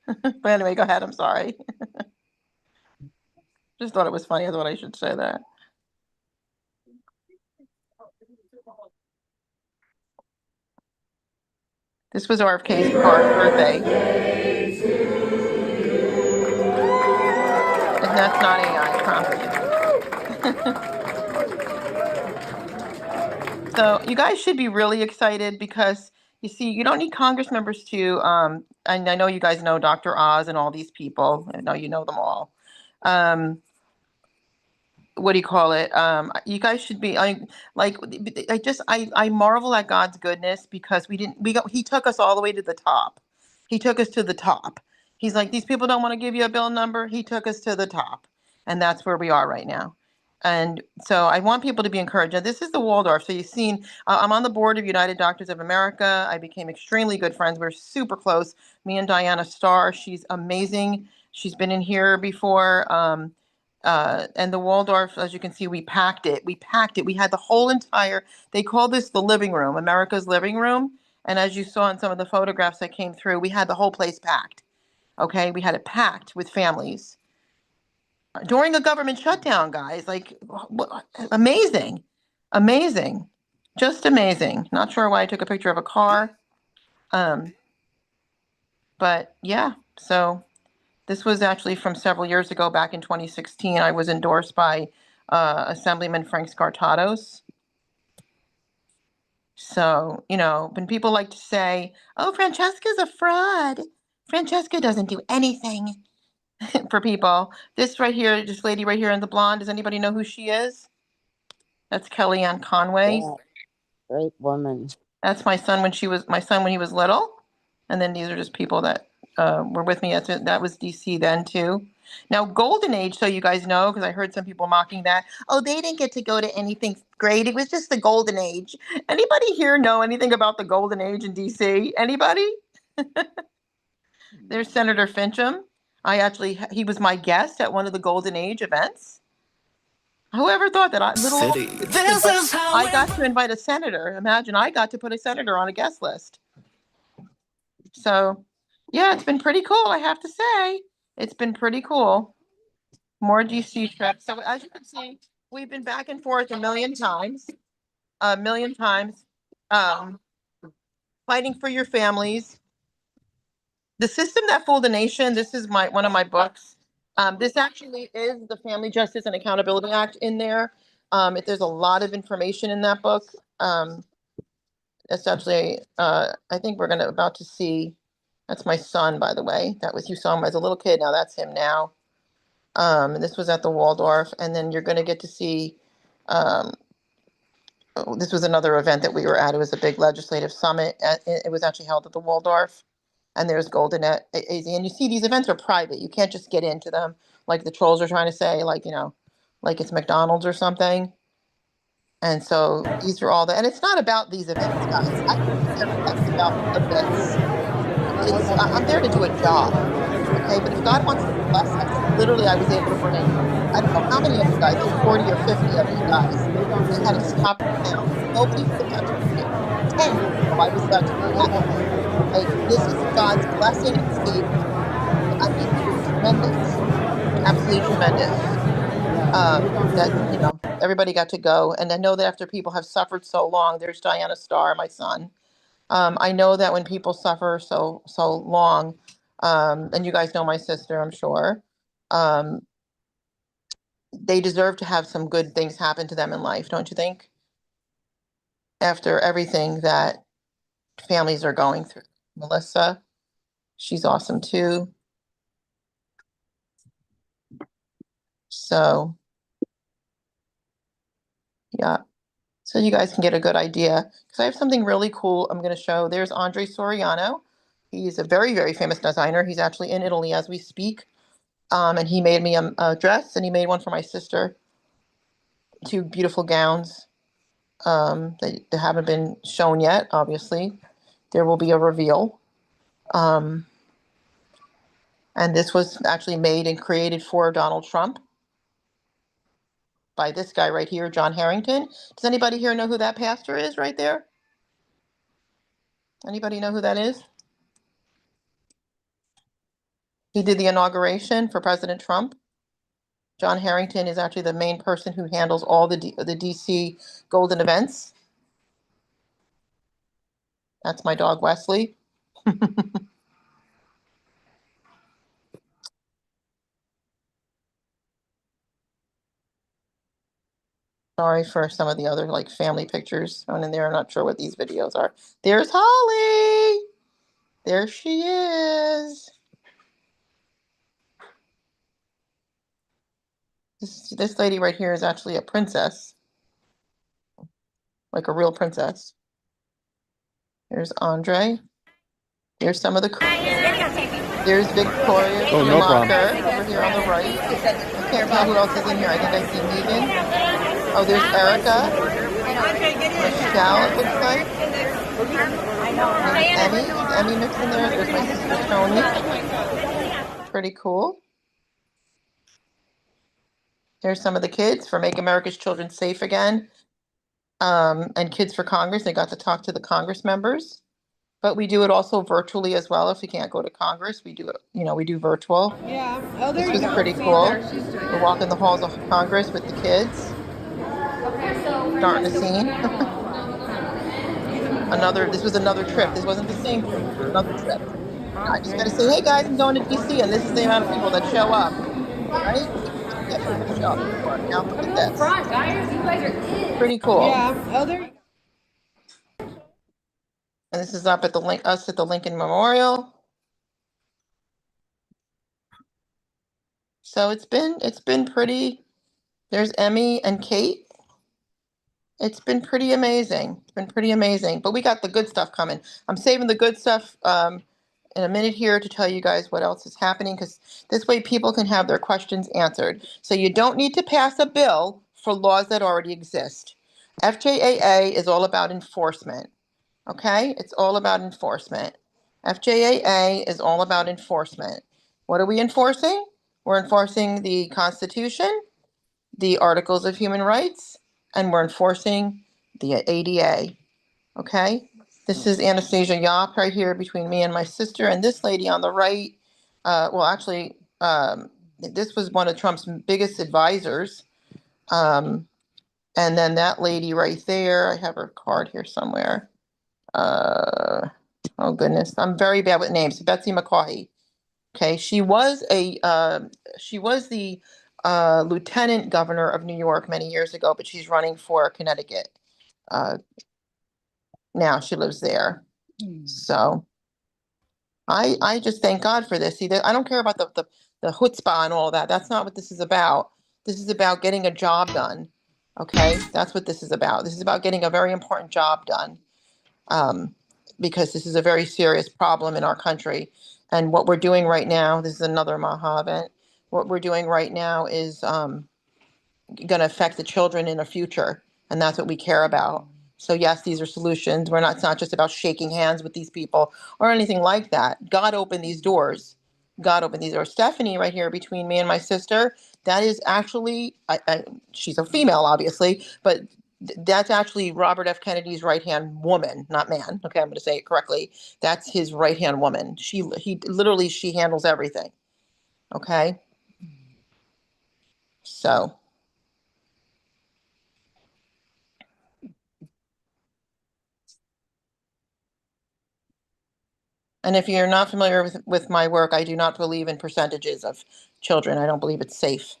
But anyway, go ahead. I'm sorry. Just thought it was funny. I thought I should say that. This was RFK's birthday. And that's not AI, I promise you. So you guys should be really excited because you see, you don't need Congress members to, and I know you guys know Dr. Oz and all these people. I know you know them all. What do you call it? You guys should be, I marvel at God's goodness because he took us all the way to the top. He took us to the top. He's like, these people don't want to give you a bill number. He took us to the top. And that's where we are right now. And so I want people to be encouraged. Now, this is the Waldorf. So you've seen, I'm on the board of United Doctors of America. I became extremely good friends. We're super close. Me and Diana Starr, she's amazing. She's been in here before. And the Waldorf, as you can see, we packed it. We packed it. We had the whole they call this the living room, America's living room. And as you saw in some of the photographs that came through, we had the whole place packed. Okay, we had it packed with families during a government shutdown, guys. Amazing, amazing, just amazing. Not sure why I took a picture of a car, but yeah. So this was actually from several years ago, back in 2016. I was endorsed by Assemblyman Frank Skartatos. So, when people like to say, oh, Francesca's a fraud. Francesca doesn't do anything for people. This right here, this lady right here in the blonde, does anybody know who she is? That's Kellyanne Conway. Yeah, great woman. That's my son when he was little. And then these are just people that were with me. That was DC then too. Now, Golden Age, so you guys know, because I heard some people mocking that. Oh, they didn't get to go to anything great. It was just the Golden Age. Anybody here know anything about the Golden Age in DC? Anybody? There's Senator Fincham. He was my guest at one of the Golden Age events. Whoever thought that I got to invite a senator. Imagine I got to put a senator on a guest list. So, yeah, it's been pretty cool, I have to say. It's been pretty cool. More DC trips. So as you can see, we've been back and forth a million times. A million times. Fighting for your families. The System That Fooled the Nation. This is one of my books. This actually is the Family Justice and Accountability Act in there. There's a lot of information in that book. It's actually, I think we're about to see, that's my son, by the way. You saw him as a little kid. Now that's him now. And this was at the Waldorf. And then you're going to get to see, this was another event that we were at. It was a big legislative summit. It was actually held at the Waldorf. And there's Golden AZ. And you see, these events are private. You can't just get into them like the trolls are trying to say, like it's McDonald's or something. And so these are all and it's not about these events, guys. I don't care if that's about events. I'm there to do a job. Okay, but if God wants to bless us, literally, I was able to bring, I don't know how many of you guys, like 40 or 50 of you guys, I had to stop now. Nobody was about to be 10 people, I was about to be happy. Like, this is God's blessing and favor. I mean, it was tremendous, absolutely tremendous. That everybody got to go, and I know that after people have suffered so long, there's Diana Starr, my son. I know that when people suffer so long, and you guys know my sister, I'm sure, they deserve to have some good things happen to them in life, don't you think? After everything that families are going through. Melissa, she's awesome too. So, yeah. So you guys can get a good idea. Because I have something really cool I'm going to show. There's Andre Soriano. He's a very, very famous designer. He's actually in Italy as we speak. And he made me a dress, and he made one for my sister. 2 beautiful gowns. They haven't been shown yet, obviously. There will be a reveal. And this was actually made and created for Donald Trump by this guy right here, John Harrington. Does anybody here know who that pastor is right there? Anybody know who that is? He did the inauguration for President Trump. John Harrington is actually the main person who handles all the DC golden events. That's my dog, Wesley. Sorry for some of the other family pictures thrown in there. I'm not sure what these videos are. There's Holly. There she is. This lady right here is actually a princess. Like a real princess. There's Andre. There's some of the crew. There's Victoria Schumacher over here on the right. I can't tell who else is in here. I think I see Megan. Oh, there's Erica. Michelle, it looks like. There's Emmy. Is Emmy mixed in there? There's my sister Tony. Pretty cool. There's some of the kids for Make America's Children Safe Again. And Kids for Congress. They got to talk to the Congress members. But we do it also virtually as well. If we can't go to Congress, we do it, we do virtual. Yeah. Oh, there This you was go. pretty cool. We're walking the halls of Congress with the kids. Starting a scene. This was another trip. This wasn't the same trip. It was another trip. I just got to say, hey guys, I'm going to DC, and this is the amount of people that show up. Right? Yeah, people show up. Now look at this. Guys, you guys are Pretty cool. Yeah. Oh, there you go. And this is up at us at the Lincoln Memorial. So it's been pretty. There's Emmy and Kate. It's been pretty amazing. It's been pretty amazing. But we got the good stuff coming. I'm saving the good stuff in a minute here to tell you guys what else is happening, because this way people can have their questions answered. So you don't need to pass a bill for laws that already exist. FJAA is all about enforcement. Okay? It's all about enforcement. FJAA is all about enforcement. What are we enforcing? We're enforcing the Constitution, the Articles of Human Rights, and we're enforcing the ADA. Okay? This is Anastasia Yop right here between me and my sister, and this lady on the right, this was one of Trump's biggest advisors. And then that lady right there, I have her card here somewhere. Oh goodness, I'm very bad with names. Betsy McCaughey. Okay, she was the lieutenant governor of New York many years ago, but she's running for Connecticut. Uh, now she lives there. So I just thank God for this. See, I don't care about the chutzpah and all that. That's not what this is about. This is about getting a job done. Okay, that's what this is about. This is about getting a very important job done. Um, because this is a very serious problem in our country. And what we're doing right now, this is another Maha event. What we're doing right now is going to affect the children in the future, and that's what we care about. So yes, these are solutions. We're not. It's not just about shaking hands with these people or anything like that. God opened these doors. God opened these doors. Stephanie, right here between me and my sister, that is actually, she's a female, obviously, but that's actually Robert F. Kennedy's right-hand woman, not man. Okay, I'm going to say it correctly. That's his right-hand woman. She handles everything. Okay, so. And if you're not familiar with my work, I do not believe in percentages of children. I don't believe it's safe.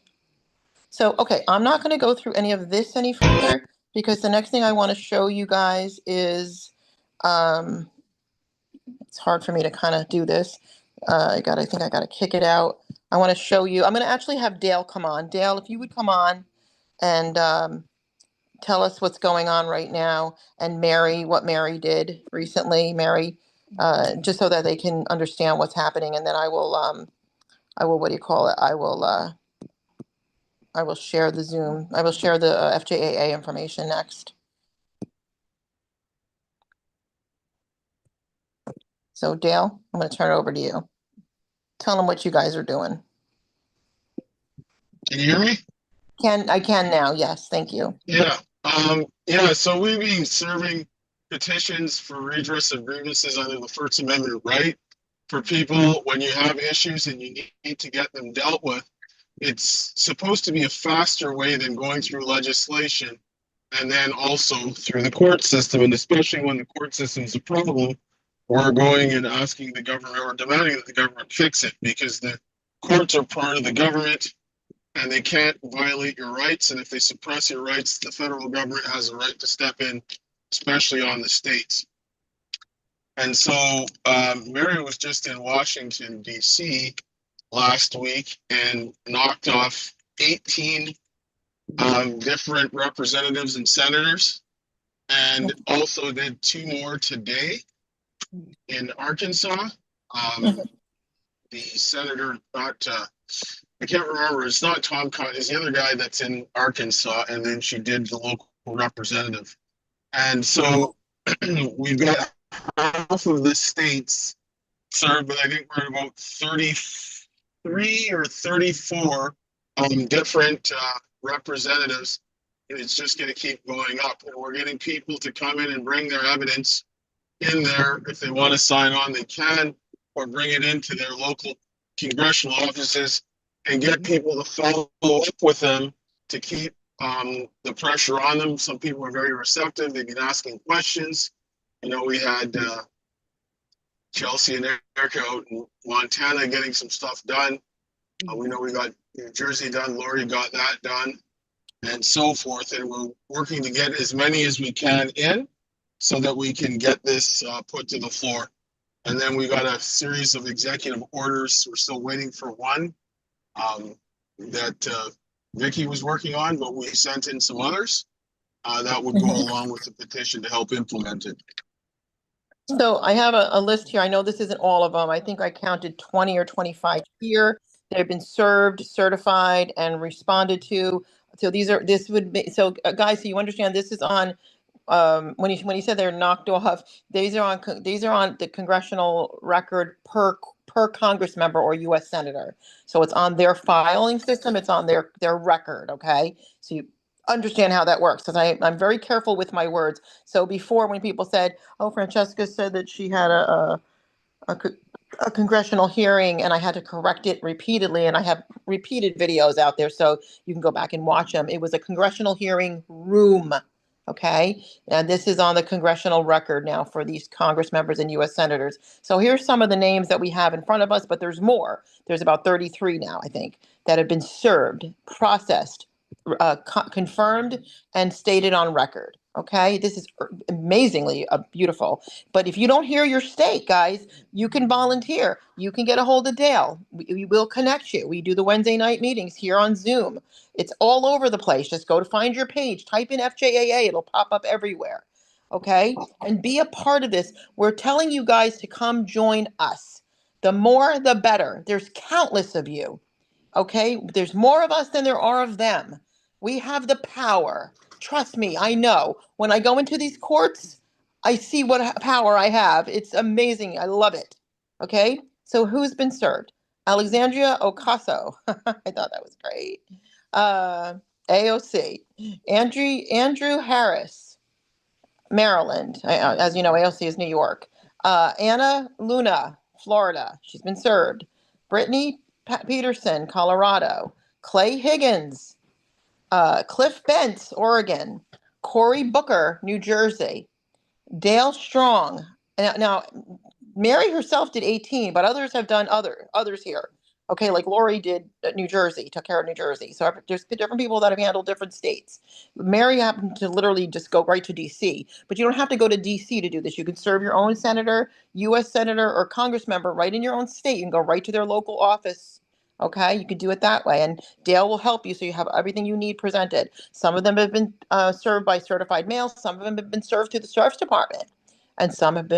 So, okay, I'm not going to go through any of this any further because the next thing I want to show you guys is, it's hard for me to kind of do this. I think I got to kick it out. I want to show you, I'm going to actually have Dale come on. Dale, if you would come on and tell us what's going on right now, and Mary, what Mary did recently, Mary, just so that they can understand what's happening. And then what do you call it? I will share the Zoom. I will share the FJAA information next. So Dale, I'm going to turn it over to you. Tell them what you guys are doing. Can you hear me? I can now. Yes. Thank you. Yeah. So we've been serving petitions for redress of grievances under the First Amendment right for people when you have issues and you need to get them dealt with. It's supposed to be a faster way than going through legislation and then also through the court system. And especially when the court system is a problem, we're going and asking the government or demanding that the government fix it because the courts are part of the government. And they can't violate your rights. And if they suppress your rights, the federal government has a right to step in, especially on the states. And so Mary was just in Washington, D.C. last week and knocked off 18 different representatives and senators, and also did 2 more today in Arkansas. The senator, I can't remember. It's not Tom Cotton. It's the other guy that's in Arkansas, and then she did the local representative. And so we've got half of the states served, but I think we're at about 33 or 34 different representatives, and it's just going to keep going up. And we're getting people to come in and bring their evidence in there. If they want to sign on, they can, or bring it into their local congressional offices and get people to follow up with them to keep the pressure on them. Some people are very receptive. They've been asking questions. We had Chelsea and Erica out in Montana getting some stuff done. We know we got New Jersey done. Lori got that done, and so forth. And we're working to get as many as we can in so that we can get this put to the floor. And then we got a series of executive orders. We're still waiting for one that Vicky was working on, but we sent in some others that would go along with the petition to help implement it. So I have a list here. I know this isn't all of them. I think I counted 20 or 25 here that have been served, certified, and responded to. So guys, so you understand this is on, when he said they're knocked off, these are on the congressional record per Congress member or U.S. senator. So it's on their filing system. It's on their record. Okay, so you understand how that works, because I'm very careful with my words. So before, when people said, "Oh, Francesca said that she had a congressional hearing," and I had to correct it repeatedly, and I have repeated videos out there, so you can go back and watch them. It was a congressional hearing room, Okay. And this is on the congressional record now for these Congress members and US senators. So here's some of the names that we have in front of us, but there's more. There's about 33 now, I think, that have been served, processed, confirmed, and stated on record. Okay. This is amazingly beautiful. But if you don't hear your state, guys, you can volunteer. You can get a hold of Dale. We will connect you. We do the Wednesday night meetings here on Zoom. It's all over the place. Just go to find your page, type in FJAA, it'll pop up everywhere. Okay? And be a part of this. We're telling you guys to come join us. The more, the better. There's countless of you. Okay? There's more of us than there are of them. We have the power. Trust me, I know. When I go into these courts, I see what power I have. It's amazing. I love it. Okay? So who's been served? Alexandria Ocasio. I thought that was great. AOC, Andrew Harris, Maryland. As you know, AOC is New York. Anna Luna, Florida. She's been served. Brittany Peterson, Colorado. Clay Higgins, Cliff Bentz, Oregon. Cory Booker, New Jersey. Dale Strong. Now, Mary herself did 18, but others have done others here. Okay, like Lori did New Jersey, took care of New Jersey. So there's different people that have handled different states. Mary happened to literally just go right to DC, but you don't have to go to DC to do this. You can serve your own senator, US senator, or Congress member right in your own state. You can go right to their local office. Okay, you can do it that way. And Dale will help you so you have everything you need presented. Some of them have been served by certified mail. Some of them have been served through the Sheriff's Department. And some have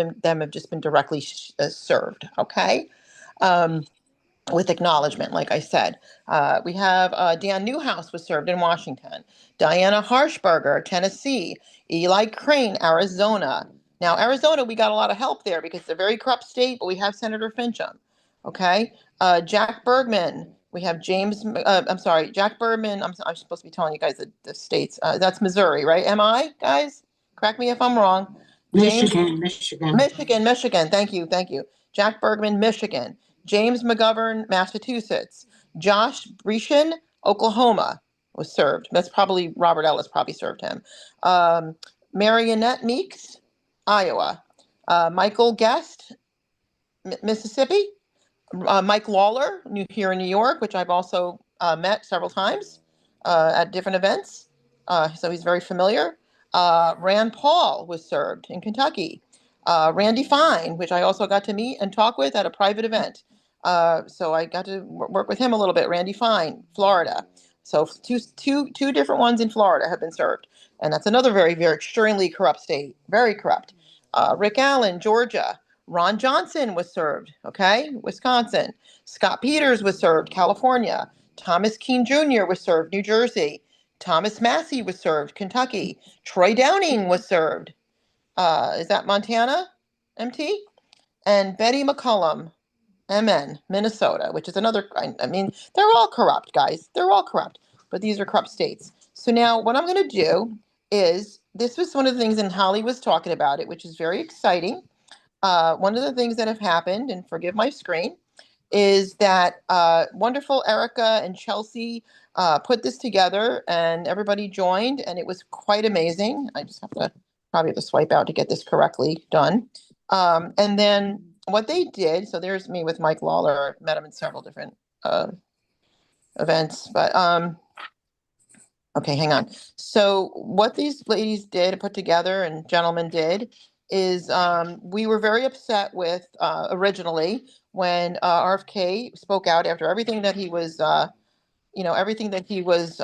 just been directly served. Okay. With acknowledgement, like I said. We have Dan Newhouse was served in Washington. Diana Harshberger, Tennessee. Eli Crane, Arizona. Now, Arizona, we got a lot of help there because it's a very corrupt state, but we have Senator Fincham. Okay. Jack Bergman. We have Jack Bergman. I'm supposed to be telling you guys the states. That's Missouri, right? Am I, guys? Correct me if I'm wrong. Michigan. Michigan. Thank you. Jack Bergman, Michigan. James McGovern, Massachusetts. Josh Brechin, Oklahoma, was served. That's probably Robert Ellis probably served him. Marionette Meeks, Iowa. Michael Guest, Mississippi. Mike Lawler, here in New York, which I've also met several times at different events. So he's very familiar. Rand Paul was served in Kentucky. Randy Fine, which I also got to meet and talk with at a private event. So I got to work with him a little bit. Randy Fine, Florida. So two different ones in Florida have been served. And that's another very, very extremely corrupt state. Very corrupt. Rick Allen, Georgia. Ron Johnson was served, okay, Wisconsin. Scott Peters was served, California. Thomas Keene Jr. was served, New Jersey. Thomas Massey was served, Kentucky. Troy Downing was served. Is that Montana, MT? And Betty McCollum, MN, Minnesota, which is another, I mean, they're all corrupt, guys. They're all corrupt, but these are corrupt states. So now what I'm going to do is, this was one of the things, and Holly was talking about it, which is very exciting. One of the things that have happened, and forgive my screen, is that wonderful Erica and Chelsea put this together and everybody joined, and it was quite amazing. I just probably have to swipe out to get this correctly done. And then what they did, so there's me with Mike Lawler. I've met him in several different events, but okay, hang on. So what these ladies did, put together, and gentlemen did, is we were very upset with originally when RFK spoke out after everything that he was, everything that he was,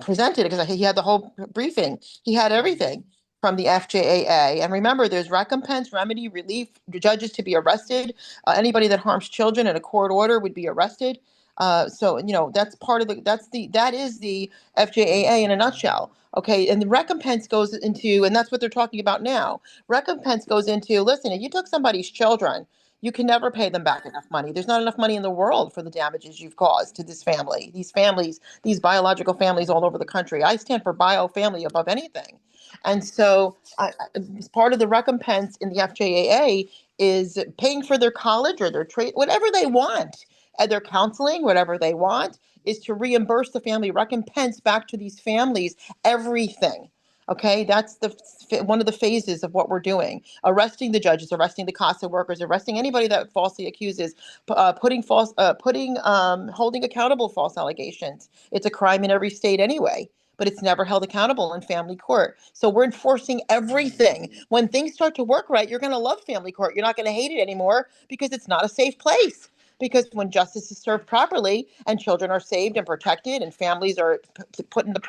presented, because he had the whole briefing. He had everything from the FJAA. And remember, there's recompense, remedy, relief, judges to be arrested. Anybody that harms children in a court order would be arrested. So that's that is the FJAA in a nutshell. Okay, and the recompense goes into, and that's what they're talking about now. Recompense goes into, listen, if you took somebody's children, you can never pay them back enough money. There's not enough money in the world for the damages you've caused to this family, these families, these biological families all over the country. I stand for bio family above anything. And so as part of the recompense in the FJAA is paying for their college or their trade, whatever they want, and their counseling, whatever they want. is to reimburse the family, recompense back to these families everything. Okay, that's one of the phases of what we're doing. Arresting the judges, arresting the CASA workers, arresting anybody that falsely accuses, holding accountable false allegations. It's a crime in every state anyway, but it's never held accountable in family court. So we're enforcing everything. When things start to work right, you're going to love family court. You're not going to hate it anymore because it's not a safe place. Because when justice is served properly and children are saved and protected and families are put in the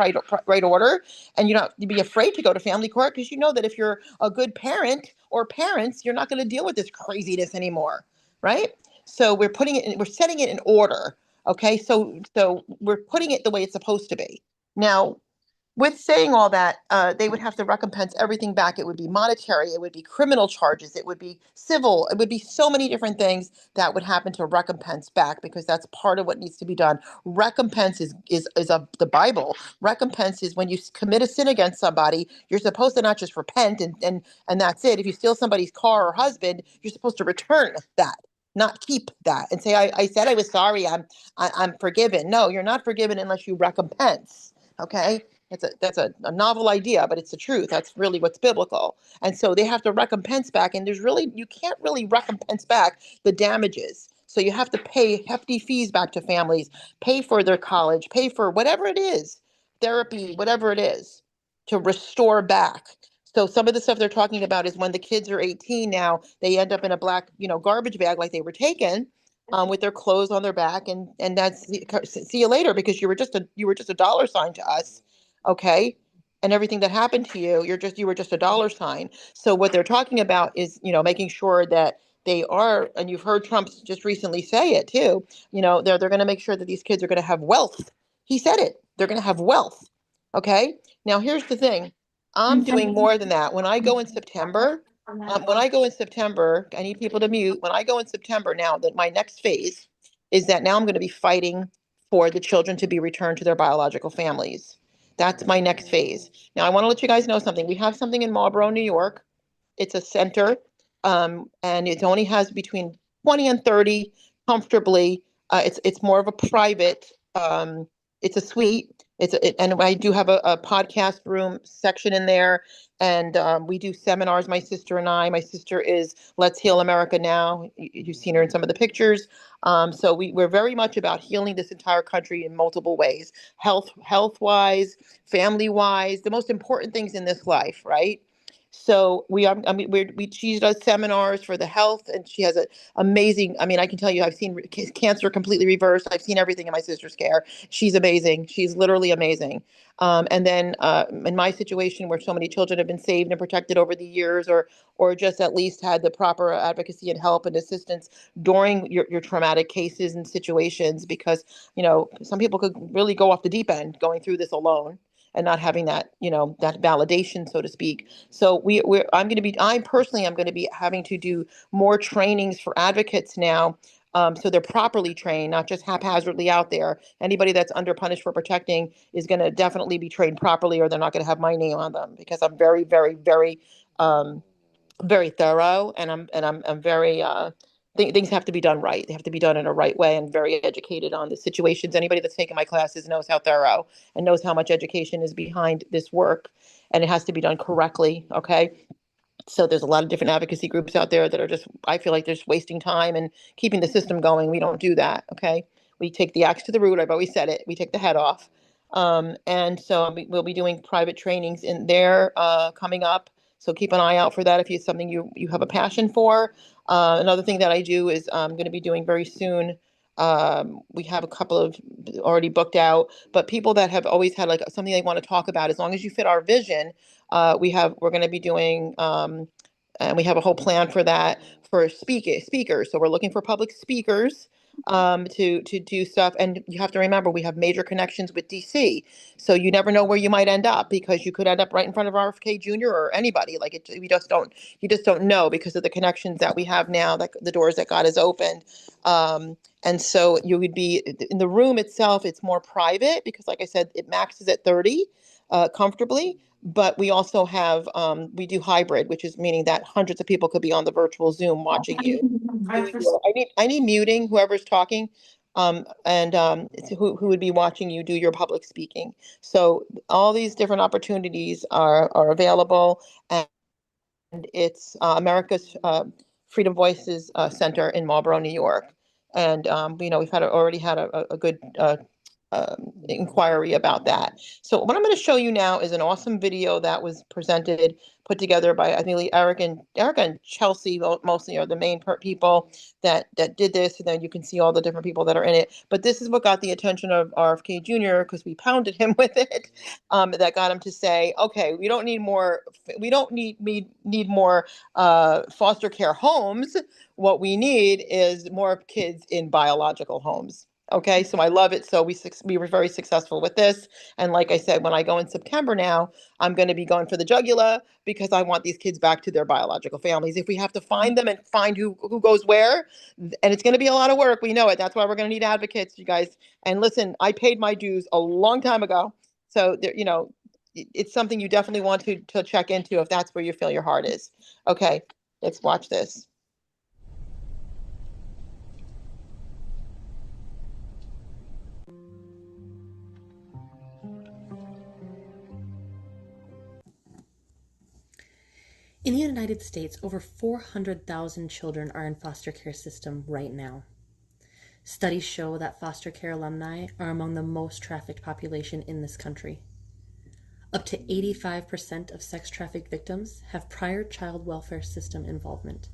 right order, and you don't have to be afraid to go to family court because you know that if you're a good parent or parents, you're not going to deal with this craziness anymore, right? So we're setting it in order. Okay, so we're putting it the way it's supposed to be. Now, with saying all that, they would have to recompense everything back. It would be monetary, it would be criminal charges, it would be civil, it would be so many different things that would happen to recompense back because that's part of what needs to be done. Recompense is of the Bible. Recompense is when you commit a sin against somebody, you're supposed to not just repent and that's it. If you steal somebody's car or husband, you're supposed to return that. Not keep that and say, I said I was sorry, I'm forgiven. No, you're not forgiven unless you recompense. Okay. That's a novel idea, but it's the truth. That's really what's biblical. And so they have to recompense back. And you can't really recompense back the damages. So you have to pay hefty fees back to families, pay for their college, pay for whatever it is, therapy, whatever it is, to restore back. So some of the stuff they're talking about is when the kids are 18 now, they end up in a black, garbage bag like they were taken. With their clothes on their back, and that's see you later because you were just a dollar sign to us, okay, and everything that happened to you, you were just a dollar sign. So what they're talking about is making sure that they are, and you've heard Trump just recently say it too, they're going to make sure that these kids are going to have wealth. He said it, they're going to have wealth. Okay, now here's the thing, I'm doing more than that. When I go in September, I need people to mute. When I go in September, now that my next phase is that now I'm going to be fighting for the children to be returned to their biological families. That's my next phase. Now, I want to let you guys know something. We have something in Marlboro, New York. It's a center, and it only has between 20 and 30 comfortably. It's more of a private. It's a suite. And I do have a podcast room section in there, and we do seminars. My sister and I. My sister is Let's Heal America Now. You've seen her in some of the pictures. So we're very much about healing this entire country in multiple ways, health wise, family wise, the most important things in this life, right? So she does seminars for the health, and she has an amazing. I mean, I can tell you, I've seen cancer completely reversed. I've seen everything in my sister's care. She's amazing. She's literally amazing. And then in my situation, where so many children have been saved and protected over the years, or just at least had the proper advocacy and help and assistance during your traumatic cases and situations, because some people could really go off the deep end going through this alone and not having that that validation, so to speak. So I personally am going to be having to do more trainings for advocates now. So they're properly trained, not just haphazardly out there. Anybody that's under punished for protecting is going to definitely be trained properly, or they're not going to have my name on them, because I'm very, very, very, very thorough, and I'm very. Things have to be done right. They have to be done in a right way, and very educated on the situations. Anybody that's taken my classes knows how thorough and knows how much education is behind this work, and it has to be done correctly. Okay. So there's a lot of different advocacy groups out there that are I feel like they're just wasting time and keeping the system going. We don't do that. Okay. We take the axe to the root. I've always said it. We take the head off. And so we'll be doing private trainings in there coming up. So keep an eye out for that if it's something you have a passion for. Another thing that I do is I'm going to be doing very soon. We have a couple of already booked out, but people that have always had like something they want to talk about, as long as you fit our vision, we're going to be doing, and we have a whole plan for that for speakers. So we're looking for public speakers to do stuff. And you have to remember, we have major connections with DC. So you never know where you might end up, because you could end up right in front of RFK Jr. or anybody. You just don't know, because of the connections that we have now, that the doors that God has opened. And so you would be in the room itself. It's more private because, like I said, it maxes at 30 comfortably. But we also have, we do hybrid, which is meaning that hundreds of people could be on the virtual Zoom watching you. I need muting whoever's talking. who would be watching you do your public speaking. So all these different opportunities are available, and it's America's Freedom Voices Center in Marlboro, New York. And we've already had a good inquiry about that. So what I'm going to show you now is an awesome video that was put together by, I think, Erica and Chelsea mostly are the main people that did this. And then you can see all the different people that are in it. But this is what got the attention of RFK Jr. because we pounded him with it. That got him to say, okay, we don't need more foster care homes. What we need is more kids in biological homes. Okay, so I love it. So we were very successful with this. And like I said, when I go in September now, I'm going to be going for the jugular because I want these kids back to their biological families. If we have to find them and find who goes where, and it's going to be a lot of work, we know it. That's why we're going to need advocates, you guys. And listen, I paid my dues a long time ago. So there, it's something you definitely want to check into if that's where you feel your heart is. Okay, let's watch this. In the United States, over 400,000 children are in foster care system right now. Studies show that foster care alumni are among the most trafficked population in this country. Up to 85% of sex trafficked victims have prior child welfare system involvement.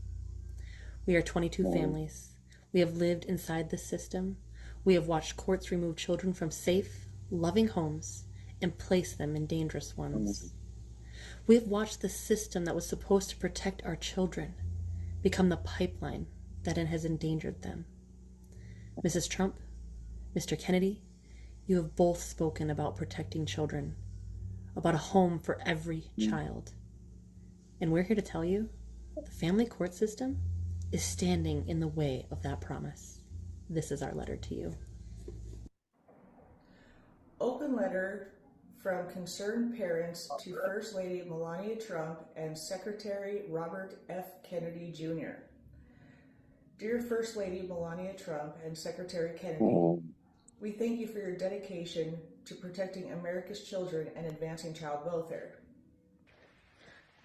We are 22 families. We have lived inside this system. We have watched courts remove children from safe, loving homes and place them in dangerous ones. We have watched the system that was supposed to protect our children become the pipeline that has endangered them. Mrs. Trump, Mr. Kennedy, you have both spoken about protecting children, about a home for every child. And we're here to tell you, the family court system is standing in the way of that promise. This is our letter to you. Open letter from concerned parents to First Lady Melania Trump and Secretary Robert F. Kennedy Jr. Dear First Lady Melania Trump and Secretary Kennedy, we thank you for your dedication to protecting America's children and advancing child welfare.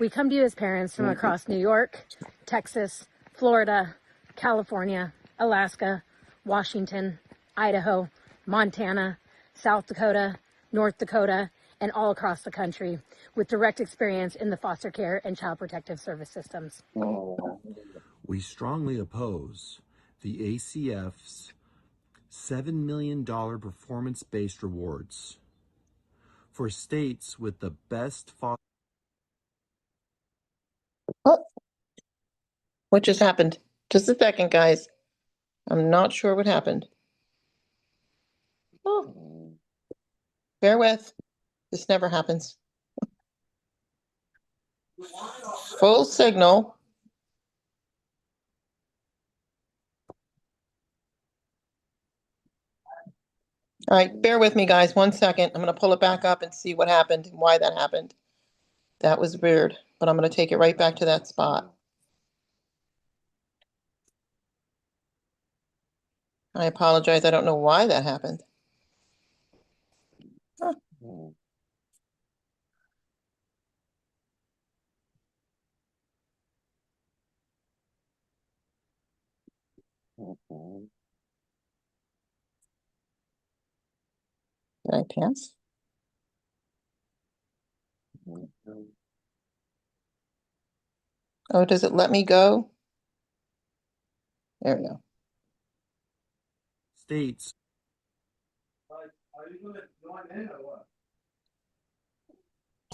We come to you as parents from across New York, Texas, Florida, California, Alaska, Washington, Idaho, Montana, South Dakota, North Dakota, and all across the country with direct experience in the foster care and child protective service systems. We strongly oppose the ACF's $7 million performance-based rewards for states with the best foster. Oh, what just happened? Just a second, guys. I'm not sure what happened. Oh, bear with. This never happens. Full signal. All right, bear with me, guys. 1 second. I'm going to pull it back up and see what happened and why that happened. That was weird, but I'm going to take it right back to that spot. I apologize. I don't know why that happened. Huh. Did I pass? Oh, does it let me go? There we go. States.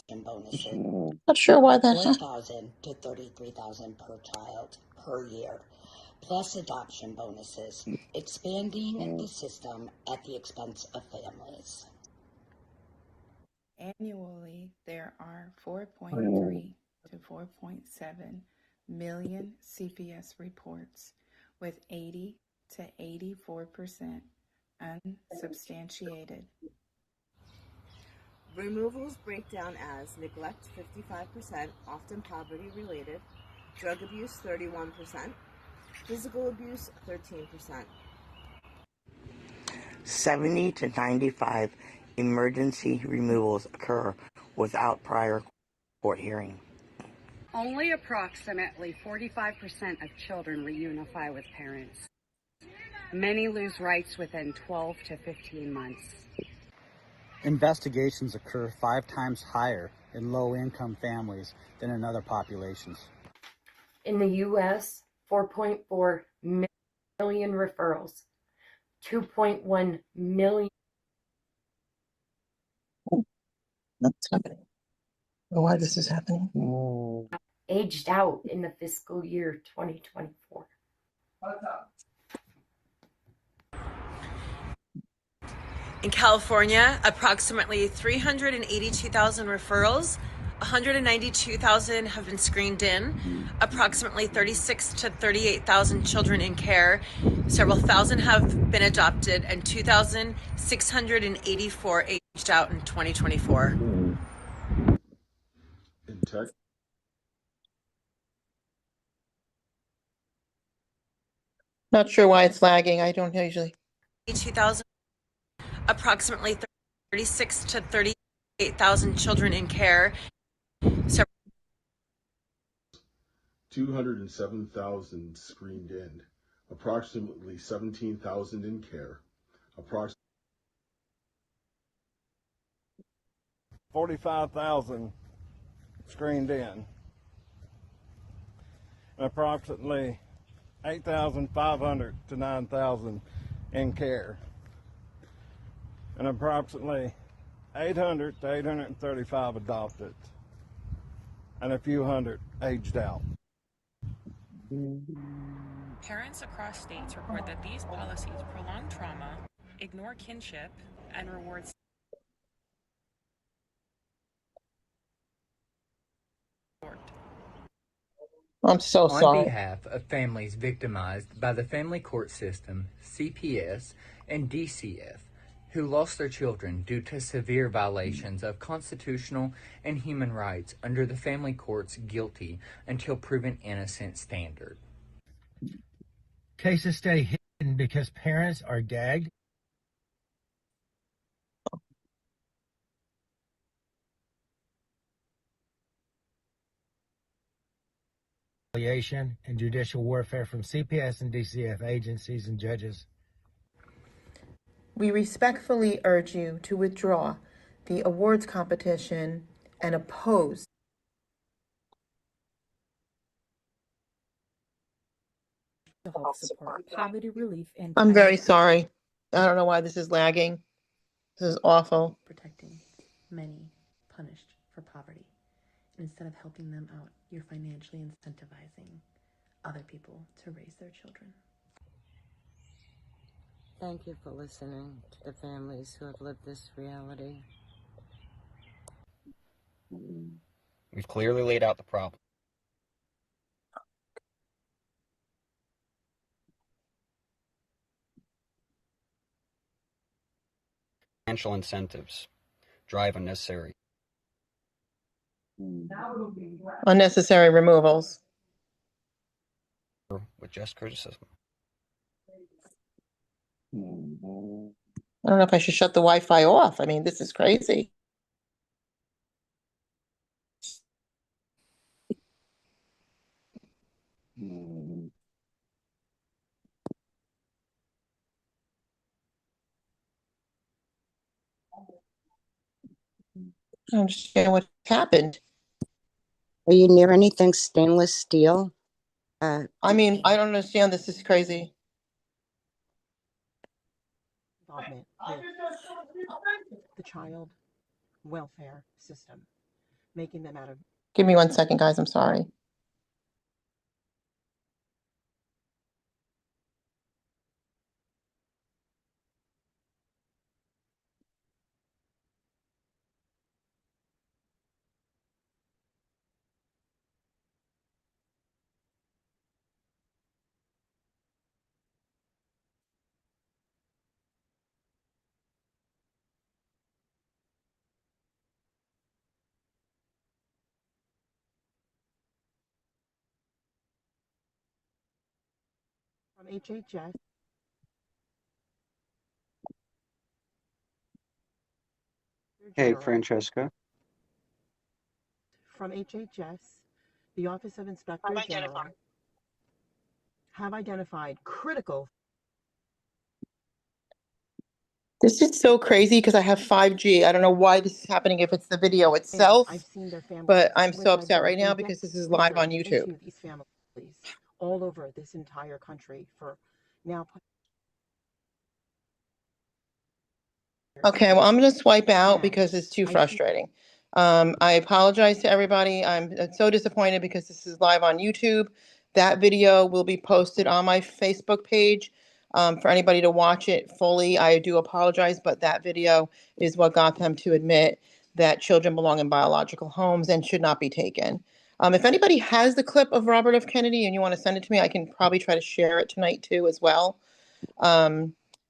Bonuses. Not sure why that happened. 4,000 to 33,000 per child per year, plus adoption bonuses, expanding the system at the expense of families. Annually, there are 4.3 to 4.7 million CPS reports, with 80 to 84% unsubstantiated. Removals break down as neglect 55%, often poverty related, drug abuse 31%, physical abuse 13%. 70 to 95 emergency removals occur without prior court hearing. Only approximately 45% of children reunify with parents. Many lose rights within 12 to 15 months. Investigations occur 5 times higher in low-income families than in other populations. In the U.S., 4.4 million referrals, 2.1 million. That's happening. Why this is happening? Aged out in the fiscal year 2024. In California, approximately 382,000 referrals, 192,000 have been screened in, approximately 36 to 38,000 children in care, several thousand have been adopted, and 2,684 aged out in 2024. In tech, Not sure why it's lagging. I don't usually. 2,000, approximately 36 to 38,000 children in care, 207,000 screened in, approximately 17,000 in care, approximately 45,000 screened in, and approximately 8,500 to 9,000 in care, and approximately 800 to 835 adopted, and a few hundred aged out. Parents across states report that these policies prolong trauma, ignore kinship, and reward support. I'm so On sorry. behalf of families victimized by the family court system, CPS, and DCF, who lost their children due to severe violations of constitutional and human rights under the family court's guilty until proven innocent standard. Cases stay hidden because parents are gagged, and judicial warfare from CPS and DCF agencies and judges. We respectfully urge you to withdraw the awards competition and oppose. To help support poverty relief and I'm very sorry. I don't know why this is lagging. This is awful. Protecting many punished for poverty. Instead of helping them out, you're financially incentivizing other people to raise their children. Thank you for listening to the families who have lived this reality. We've clearly laid out the problem. Financial incentives drive unnecessary removals. with just criticism. I don't know if I should shut the Wi-Fi off. I mean, this is crazy. I don't understand what happened. Are you near anything stainless steel? I mean, I don't understand. This is crazy. Involvement with the child welfare system, making them out of. Give me 1 second, guys. I'm sorry. From HHS. Hey, Francesca. From HHS, the Office of Inspector General, have identified critical. This is so crazy because I have 5G. I don't know why this is happening if it's the video itself, I've seen their families, but I'm which so I've upset done right now in-depth because this is live on research YouTube. into these families all over this entire country for now. Okay, well, I'm going to swipe out because it's too frustrating. I apologize to everybody. I'm so disappointed because this is live on YouTube. That video will be posted on my Facebook page for anybody to watch it fully. I do apologize, but that video is what got them to admit that children belong in biological homes and should not be taken. If anybody has the clip of Robert F. Kennedy and you want to send it to me, I can probably try to share it tonight too as well.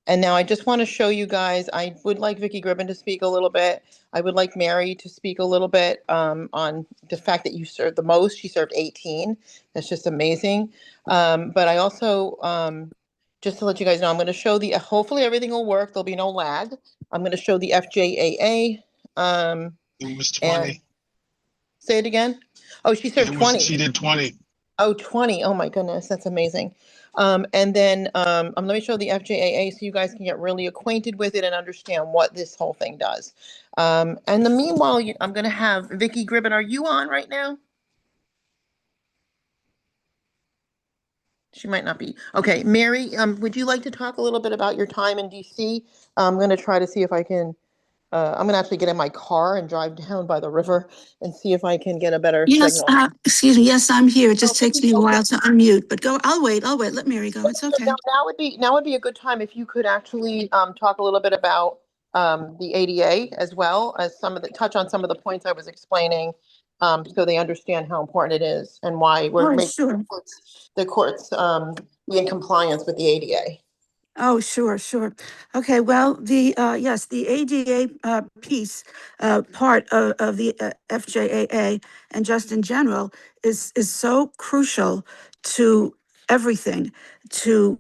And now I just want to show you guys, I would like Vicki Gribbin to speak a little bit. I would like Mary to speak a little bit on the fact that you served the most. She served 18. That's just amazing. But I also, just to let you guys know, I'm going to show the, hopefully everything will work. There'll be no lag. I'm going to show the FJAA. It was 20. Say it again. Oh, she served 20. She did 20. Oh, 20. Oh my goodness, that's amazing. And then let me show the FJAA so you guys can get really acquainted with it and understand what this whole thing does. And the meanwhile, I'm going to have Vicki Gribbin. Are you on right now? She might not be. Okay, Mary, would you like to talk a little bit about your time in DC? I'm going to try to see if I can. I'm going to actually get in my car and drive down by the river and see if I can get a better Yes, signal. excuse me. Yes, I'm here. It just takes me a while to unmute, but go. I'll wait. Let Mary go. It's okay. Now would be a good time if you could actually talk a little bit about the ADA as well as touch on some of the points I was explaining, so they understand how important it is and why we're making the courts be in compliance with the ADA. Oh, sure. Okay, well, the yes, the ADA piece, part of the FJAA and just in general is so crucial to everything, to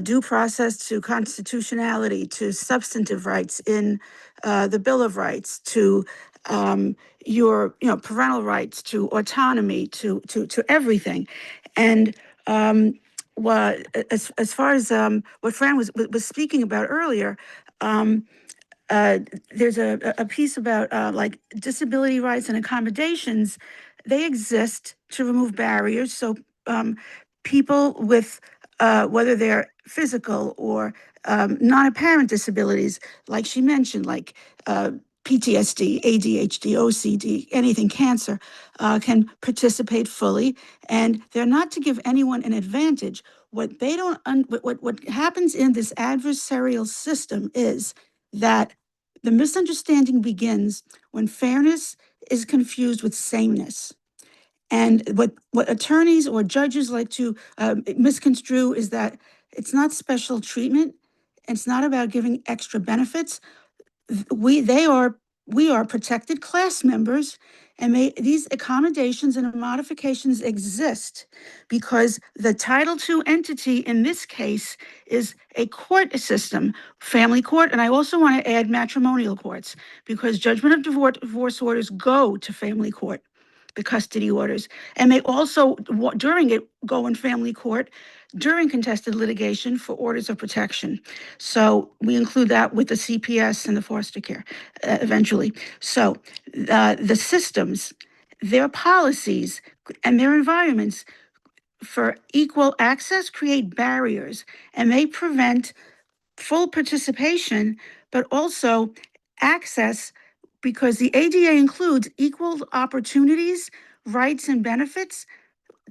due process, to constitutionality, to substantive rights in the Bill of Rights, to your parental rights, to autonomy, to everything, and what as far as what Fran was speaking about earlier. There's a piece about like disability rights and accommodations. They exist to remove barriers. So people with whether they're physical or non-apparent disabilities, like she mentioned, like PTSD, ADHD, OCD, anything cancer, can participate fully, and they're not to give anyone an advantage. What they don't, what happens in this adversarial system is that the misunderstanding begins when fairness is confused with sameness. And what attorneys or judges like to misconstrue is that it's not special treatment. It's not about giving extra benefits. We are protected class members, and these accommodations and modifications exist because the Title II entity in this case is a court system, family court, and I also want to add matrimonial courts because judgment of divorce orders go to family court, the custody orders, and they also during it go in family court during contested litigation for orders of protection. So we include that with the CPS and the foster care eventually. So the systems, their policies, and their environments for equal access create barriers, and they prevent full participation, but also access, because the ADA includes equal opportunities, rights, and benefits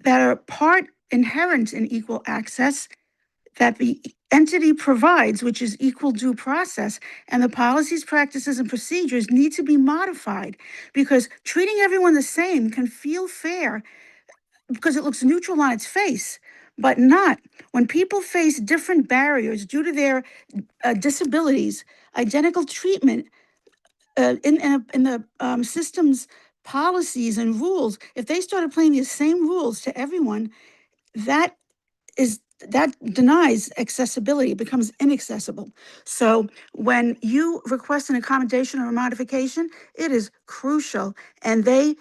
that are part inherent in equal access that the entity provides, which is equal due process, and the policies, practices, and procedures need to be modified because treating everyone the same can feel fair because it looks neutral on its face, but not. When people face different barriers due to their disabilities, identical treatment in the system's policies and rules, if they started applying the same rules to everyone, that is that denies accessibility. It becomes inaccessible. So when you request an accommodation or a modification, it is crucial. And they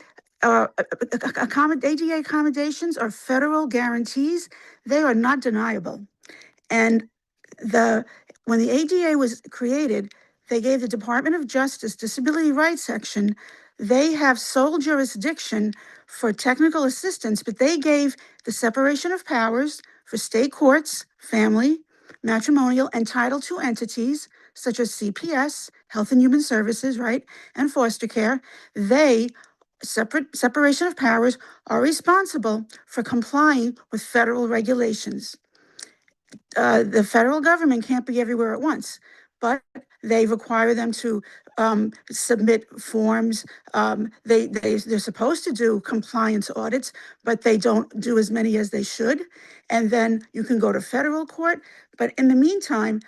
ADA accommodations are federal guarantees. They are not deniable. And when the ADA was created, they gave the Department of Justice Disability Rights Section, they have sole jurisdiction for technical assistance, but they gave the separation of powers for state courts, family, matrimonial, and Title II entities, such as CPS, Health and Human Services, right, and foster care. They, separation of powers, are responsible for complying with federal regulations. The federal government can't be everywhere at once, but they require them to submit forms. They're supposed to do compliance audits, but they don't do as many as they should. And then you can go to federal court. But in the meantime,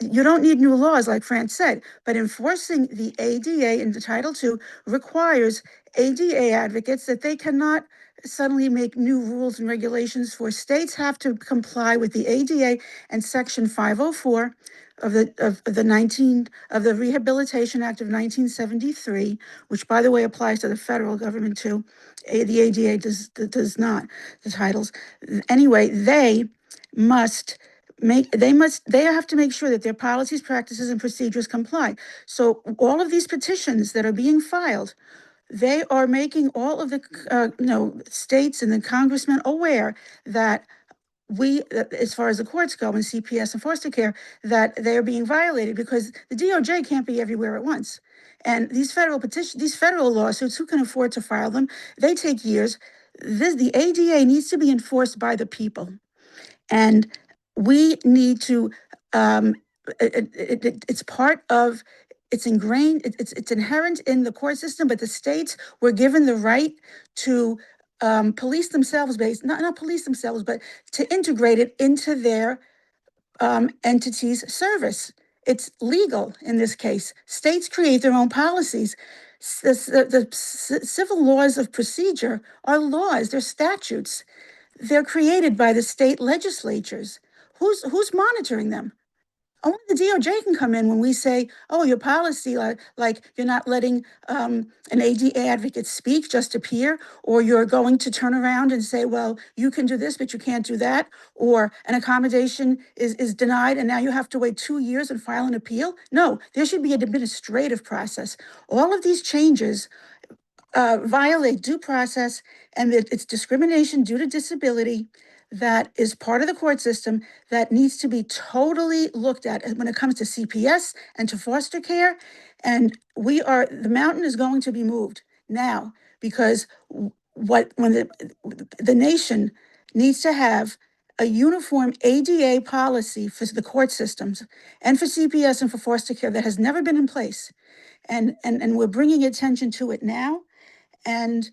you don't need new laws, like Fran said, but enforcing the ADA in the Title II requires ADA advocates that they cannot suddenly make new rules and regulations for. States have to comply with the ADA and Section 504 of the Rehabilitation Act of 1973, which, by the way, applies to the federal government too. The ADA does not. The titles, anyway, they have to make sure that their policies, practices, and procedures comply. So all of these petitions that are being filed, they are making all of the states and the congressmen aware that as far as the courts go and CPS and foster care, that they are being violated because the DOJ can't be everywhere at once. And these federal lawsuits, who can afford to file them? They take years. The ADA needs to be enforced by the people. And we need to, it's part of, it's ingrained, it's inherent in the court system, but the states were given the right to police themselves, not police themselves, but to integrate it into their entity's service. It's legal in this case. States create their own policies. The civil laws of procedure are laws, they're statutes. They're created by the state legislatures. Who's monitoring them? Only the DOJ can come in when we say, oh, your policy, like you're not letting an ADA advocate speak, just appear, or you're going to turn around and say, well, you can do this, but you can't do that, or an accommodation is denied and now you have to wait 2 years and file an appeal. No, there should be an administrative process. All of these changes violate due process, and it's discrimination due to disability that is part of the court system that needs to be totally looked at when it comes to CPS and to foster care. And the mountain is going to be moved now, because when the nation needs to have a uniform ADA policy for the court systems and for CPS and for foster care that has never been in place. And we're bringing attention to it now. And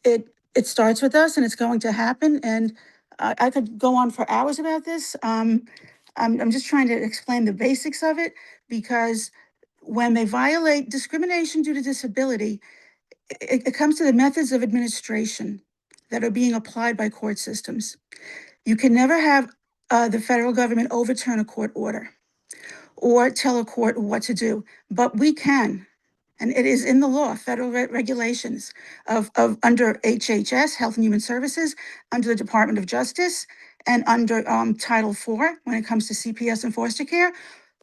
it starts with us, and it's going to happen. And I could go on for hours about this. I'm just trying to explain the basics of it, because when they violate discrimination due to disability, it comes to the methods of administration that are being applied by court systems. You can never have the federal government overturn a court order or tell a court what to do, but we can. And it is in the law, federal regulations of under HHS, Health and Human Services, under the Department of Justice, and under Title IV, when it comes to CPS and foster care.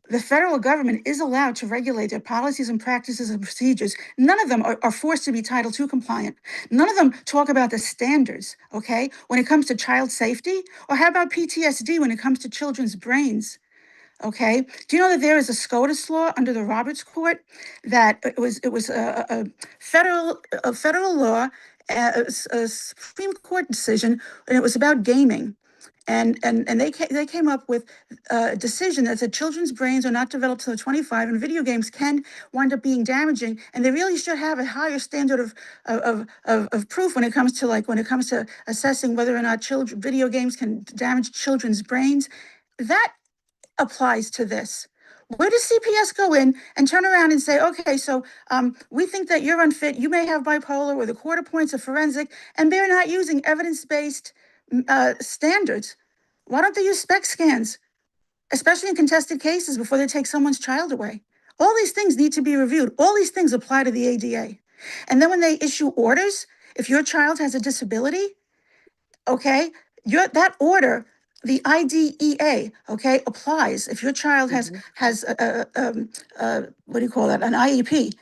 The federal government is allowed to regulate their policies and practices and procedures. None of them are forced to be Title II compliant. None of them talk about the standards, okay, when it comes to child safety. Or how about PTSD when it comes to children's brains? Okay. Do you know that there is a SCOTUS law under the Roberts Court that it was a federal law, a Supreme Court decision, and it was about gaming. And they came up with a decision that said children's brains are not developed till they're 25, and video games can wind up being damaging. And they really should have a higher standard of proof when it comes to assessing whether or not video games can damage children's brains. That applies to this. Where does CPS go in and turn around and say, okay, so we think that you're unfit, you may have bipolar, or the court appoints a forensic, and they're not using evidence-based standards? Why don't they use SPECT scans, especially in contested cases before they take someone's child away? All these things need to be reviewed. All these things apply to the ADA. And then when they issue orders, if your child has a disability, okay, that order, the IDEA, okay, applies if your child has what do you call that, an IEP.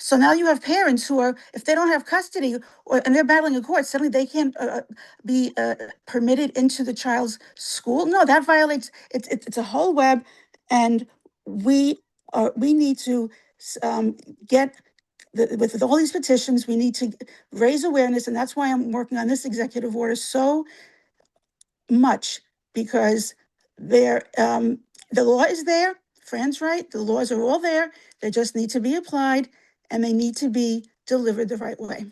So now you have parents who are, if they don't have custody and they're battling in court, suddenly they can't be permitted into the child's school. No, that violates. It's a whole web, and we need to get. With all these petitions, we need to raise awareness, and that's why I'm working on this executive order so much, because the law is there. Fran's right. The laws are all there. They just need to be applied, and they need to be delivered the right way.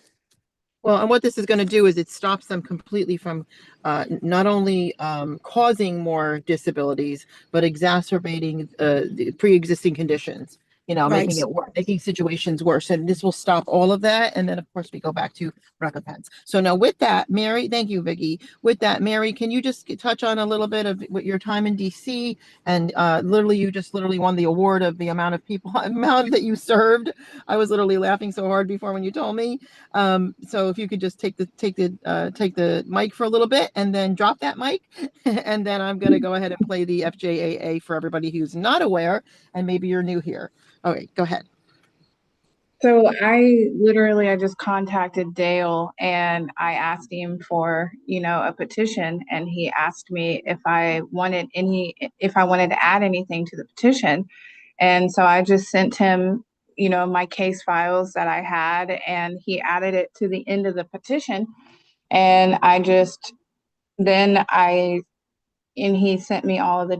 Well, and what this is going to do is it stops them completely from not only causing more disabilities, but exacerbating the pre-existing conditions, making it worse, making situations worse. And this will stop all of that. And then, of course, we go back to recompense. So now with that, Mary, thank you, Vicki. With that, Mary, can you just touch on a little bit of what your time in DC, and you just won the award of the amount that you served. I was literally laughing so hard before when you told me. So if you could just take the mic for a little bit and then drop that mic, and then I'm going to go ahead and play the FJAA for everybody who's not aware, and maybe you're new here. Okay, go ahead. So I just contacted Dale and I asked him for, a petition, and he asked me if I wanted to add anything to the petition. And so I just sent him, my case files that I had, and he added it to the end of the petition. And he sent me all of the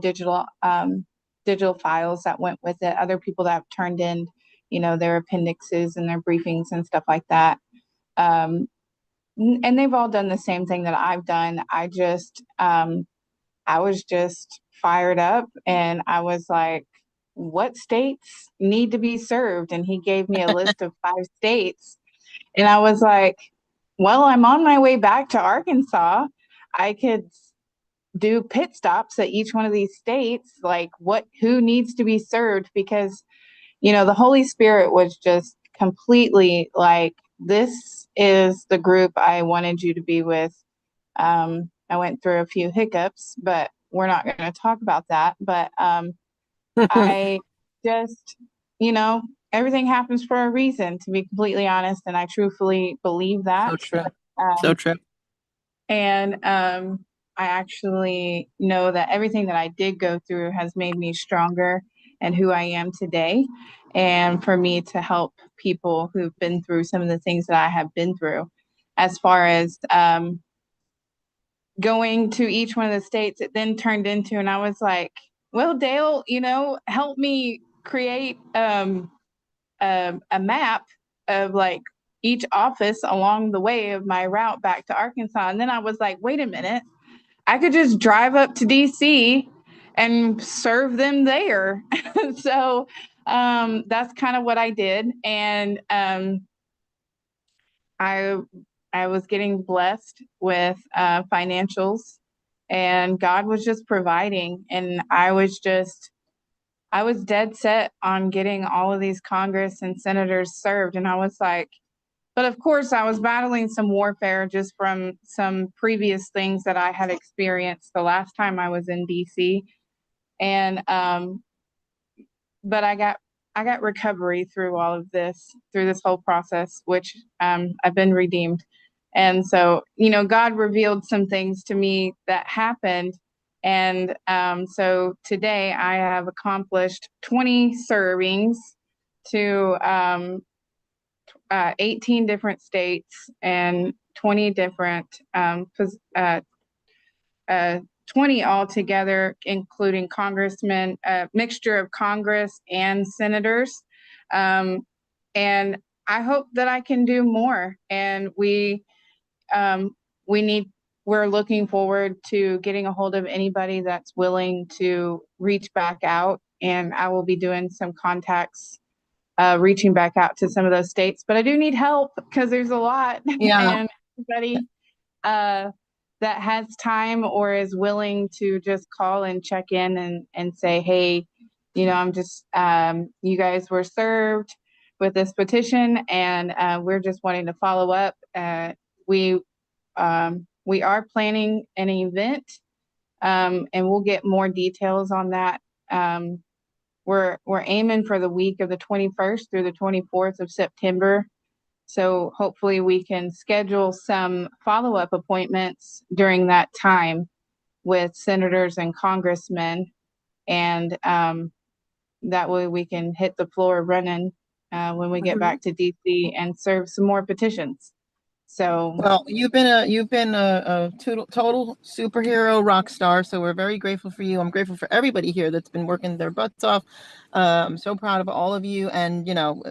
digital files that went with it. Other people that have turned in, their appendixes and their briefings and stuff like that. And they've all done the same thing that I've done. I was just fired up, and I was like, what states need to be served? And he gave me a list of 5 states. And I was like, well, I'm on my way back to Arkansas. I could do pit stops at each one of these states, like who needs to be served, because the Holy Spirit was just completely like, this is the group I wanted you to be with. I went through a few hiccups, but we're not going to talk about that. But I just, everything happens for a reason, to be completely honest. And I truthfully believe that. So true. So true. And I actually know that everything that I did go through has made me stronger and who I am today. And for me to help people who've been through some of the things that I have been through, as far as going to each one of the states, it then turned into, and I was like, well, Dale, help me create a map of like each office along the way of my route back to Arkansas. And then I was like, wait a minute, I could just drive up to DC and serve them there. So that's kind of what I did. And I was getting blessed with financials, and God was just providing. And I was dead set on getting all of these Congress and senators served. And I was like, but of course I was battling some warfare just from some previous things that I had experienced the last time I was in DC. And but I got recovery through all of this, through this whole process, which I've been redeemed. And so, God revealed some things to me that happened. And so today I have accomplished 20 servings to 18 different states and 20 different 20 altogether, including congressmen, a mixture of Congress and senators. And I hope that I can do more. And we're looking forward to getting a hold of anybody that's willing to reach back out. And I will be doing some contacts, reaching back out to some of those states. But I do need help because there's a lot. Yeah. And everybody, that has time or is willing to just call and check in and say, hey, you know, I'm just, you guys were served with this petition, and we're just wanting to follow up. We are planning an event, and we'll get more details on that. We're aiming for the week of the 21st through the 24th of September. So hopefully we can schedule some follow-up appointments during that time with senators and congressmen, and that way we can hit the floor running when we get back to DC and serve some more petitions. So, well, you've been a total superhero rock star. So we're very grateful for you. I'm grateful for everybody here that's been working their butts off. I'm so proud of all of you. And, you know,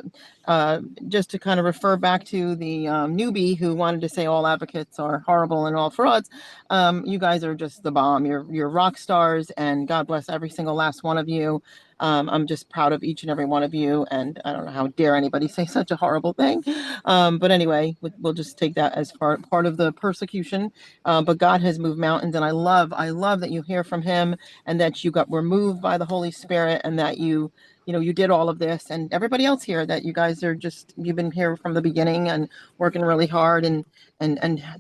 just to kind of refer back to the newbie who wanted to say all advocates are horrible and all frauds. You guys are just the bomb. You're rock stars, and God bless every single last one of you. I'm just proud of each and every one of you, and I don't know how dare anybody say such a horrible thing. But anyway, we'll just take that as part of the persecution. But God has moved mountains, and I love that you hear from him, and that were moved by the Holy Spirit, and that you did all of this, and everybody else here, that you guys you've been here from the beginning and working really hard and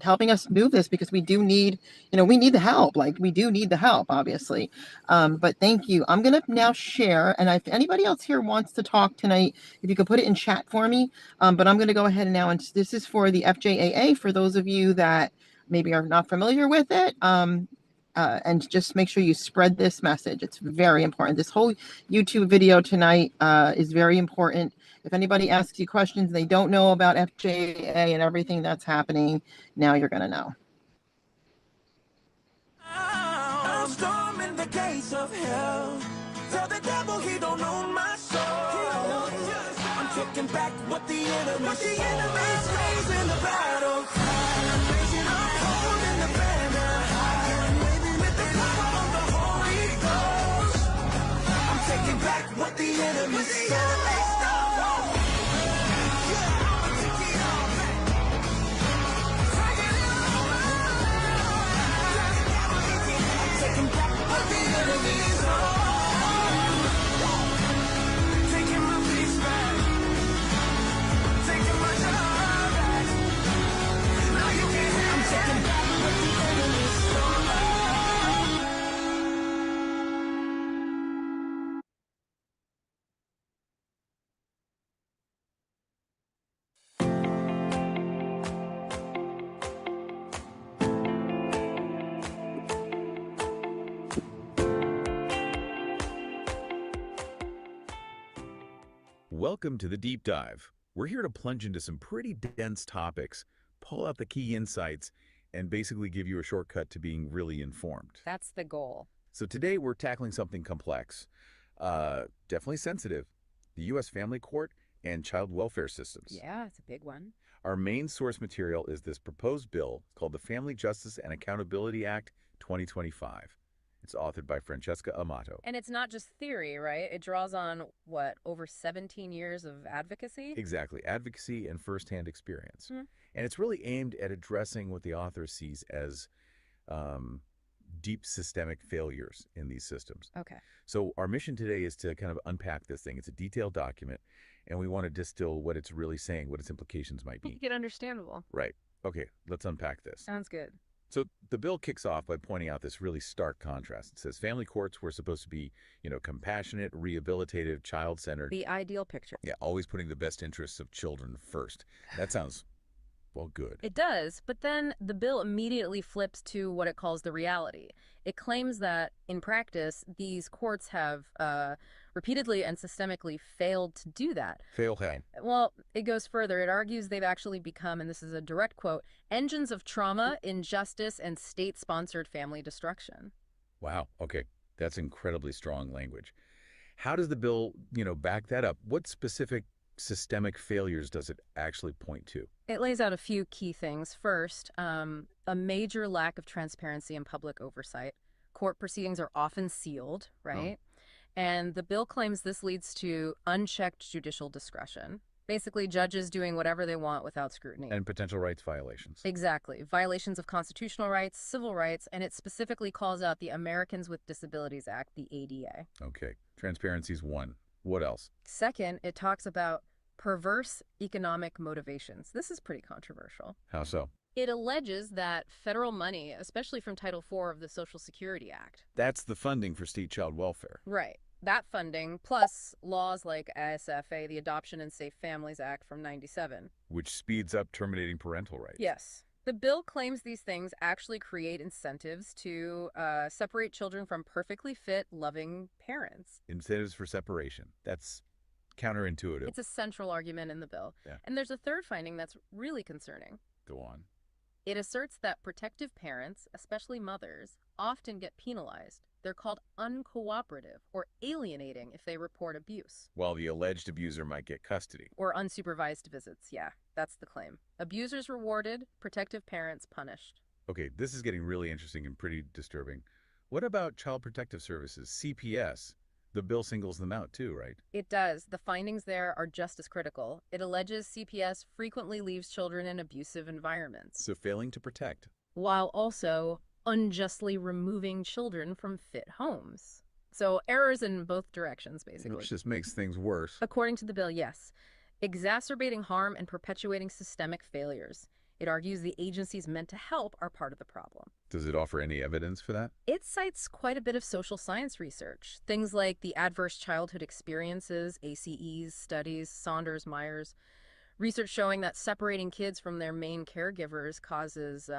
helping us move this, because we do need, we need the help. Like, we do need the help, obviously. But thank you. I'm going to now share, and if anybody else here wants to talk tonight, if you could put it in chat for me. But I'm going to go ahead and now, and this is for the FJAA, for those of you that maybe are not familiar with it. And just make sure you spread this message. It's very important. This whole YouTube video tonight is very important. If anybody asks you questions they don't know about FJA and everything that's happening, now you're going to know. I'm storming the gates of hell. Tell the devil he don't own my soul. I'm taking back what the enemy's raising the battle. I'm holding the banner high. With the power of the Holy Ghost, I'm taking back what the enemy stole. Welcome to the Deep Dive. We're here to plunge into some pretty dense topics, pull out the key insights, and basically give you a shortcut to being really informed. That's the goal. So today we're tackling something complex, definitely sensitive, the U.S. Family Court and child welfare systems. Yeah, it's a big one. Our main source material is this proposed bill called the Family Justice and Accountability Act 2025. It's authored by Francesca Amato. And it's not just theory, right? It draws on, what, over 17 years of advocacy? Exactly. Advocacy and firsthand experience. And it's really aimed at addressing what the author sees as deep systemic failures in these systems. Okay. So our mission today is to kind of unpack this thing. It's a detailed document, and we want to distill what it's really saying, what its implications might be. Make it understandable. Right. Okay, let's unpack this. Sounds good. So the bill kicks off by pointing out this really stark contrast. It says family courts were supposed to be, compassionate, rehabilitative, child-centered. The ideal picture. Yeah, always putting the best interests of children first. That sounds, well, good. It does, but then the bill immediately flips to what it calls the reality. It claims that, in practice, these courts have repeatedly and systemically failed to do that. Fail how? Well, it goes further. It argues they've actually become, and this is a direct quote, engines of trauma, injustice, and state-sponsored family destruction. Wow. Okay. That's incredibly strong language. How does the bill, back that up? What specific systemic failures does it actually point to? It lays out a few key things. First, a major lack of transparency and public oversight. Court proceedings are often sealed, right? And the bill claims this leads to unchecked judicial discretion. Basically, judges doing whatever they want without scrutiny. And potential rights violations. Exactly. Violations of constitutional rights, civil rights, and it specifically calls out the Americans with Disabilities Act, the ADA. Okay. Transparency's one. What else? Second, it talks about perverse economic motivations. This is pretty controversial. How so? It alleges that federal money, especially from Title IV of the Social Security Act. That's the funding for state child welfare. Right. That funding, plus laws like ASFA, the Adoption and Safe Families Act from '97. Which speeds up terminating parental rights. Yes. The bill claims these things actually create incentives to separate children from perfectly fit, loving parents. Incentives for separation. That's counterintuitive. It's a central argument in the bill. Yeah. And there's a third finding that's really concerning. Go on. It asserts that protective parents, especially mothers, often get penalized. They're called uncooperative or alienating if they report abuse. While the alleged abuser might get custody. Or unsupervised visits. Yeah, that's the claim. Abusers rewarded, protective parents punished. Okay, this is getting really interesting and pretty disturbing. What about Child Protective Services, CPS? The bill singles them out too, right? It does. The findings there are just as critical. It alleges CPS frequently leaves children in abusive environments. So failing to protect. While also unjustly removing children from fit homes. So errors in both directions, basically. Which just makes things worse. According to the bill, yes. Exacerbating harm and perpetuating systemic failures. It argues the agencies meant to help are part of the problem. Does it offer any evidence for that? It cites quite a bit of social science research. Things like the Adverse Childhood Experiences, ACEs, studies, Saunders, Myers. Research showing that separating kids from their main caregivers causes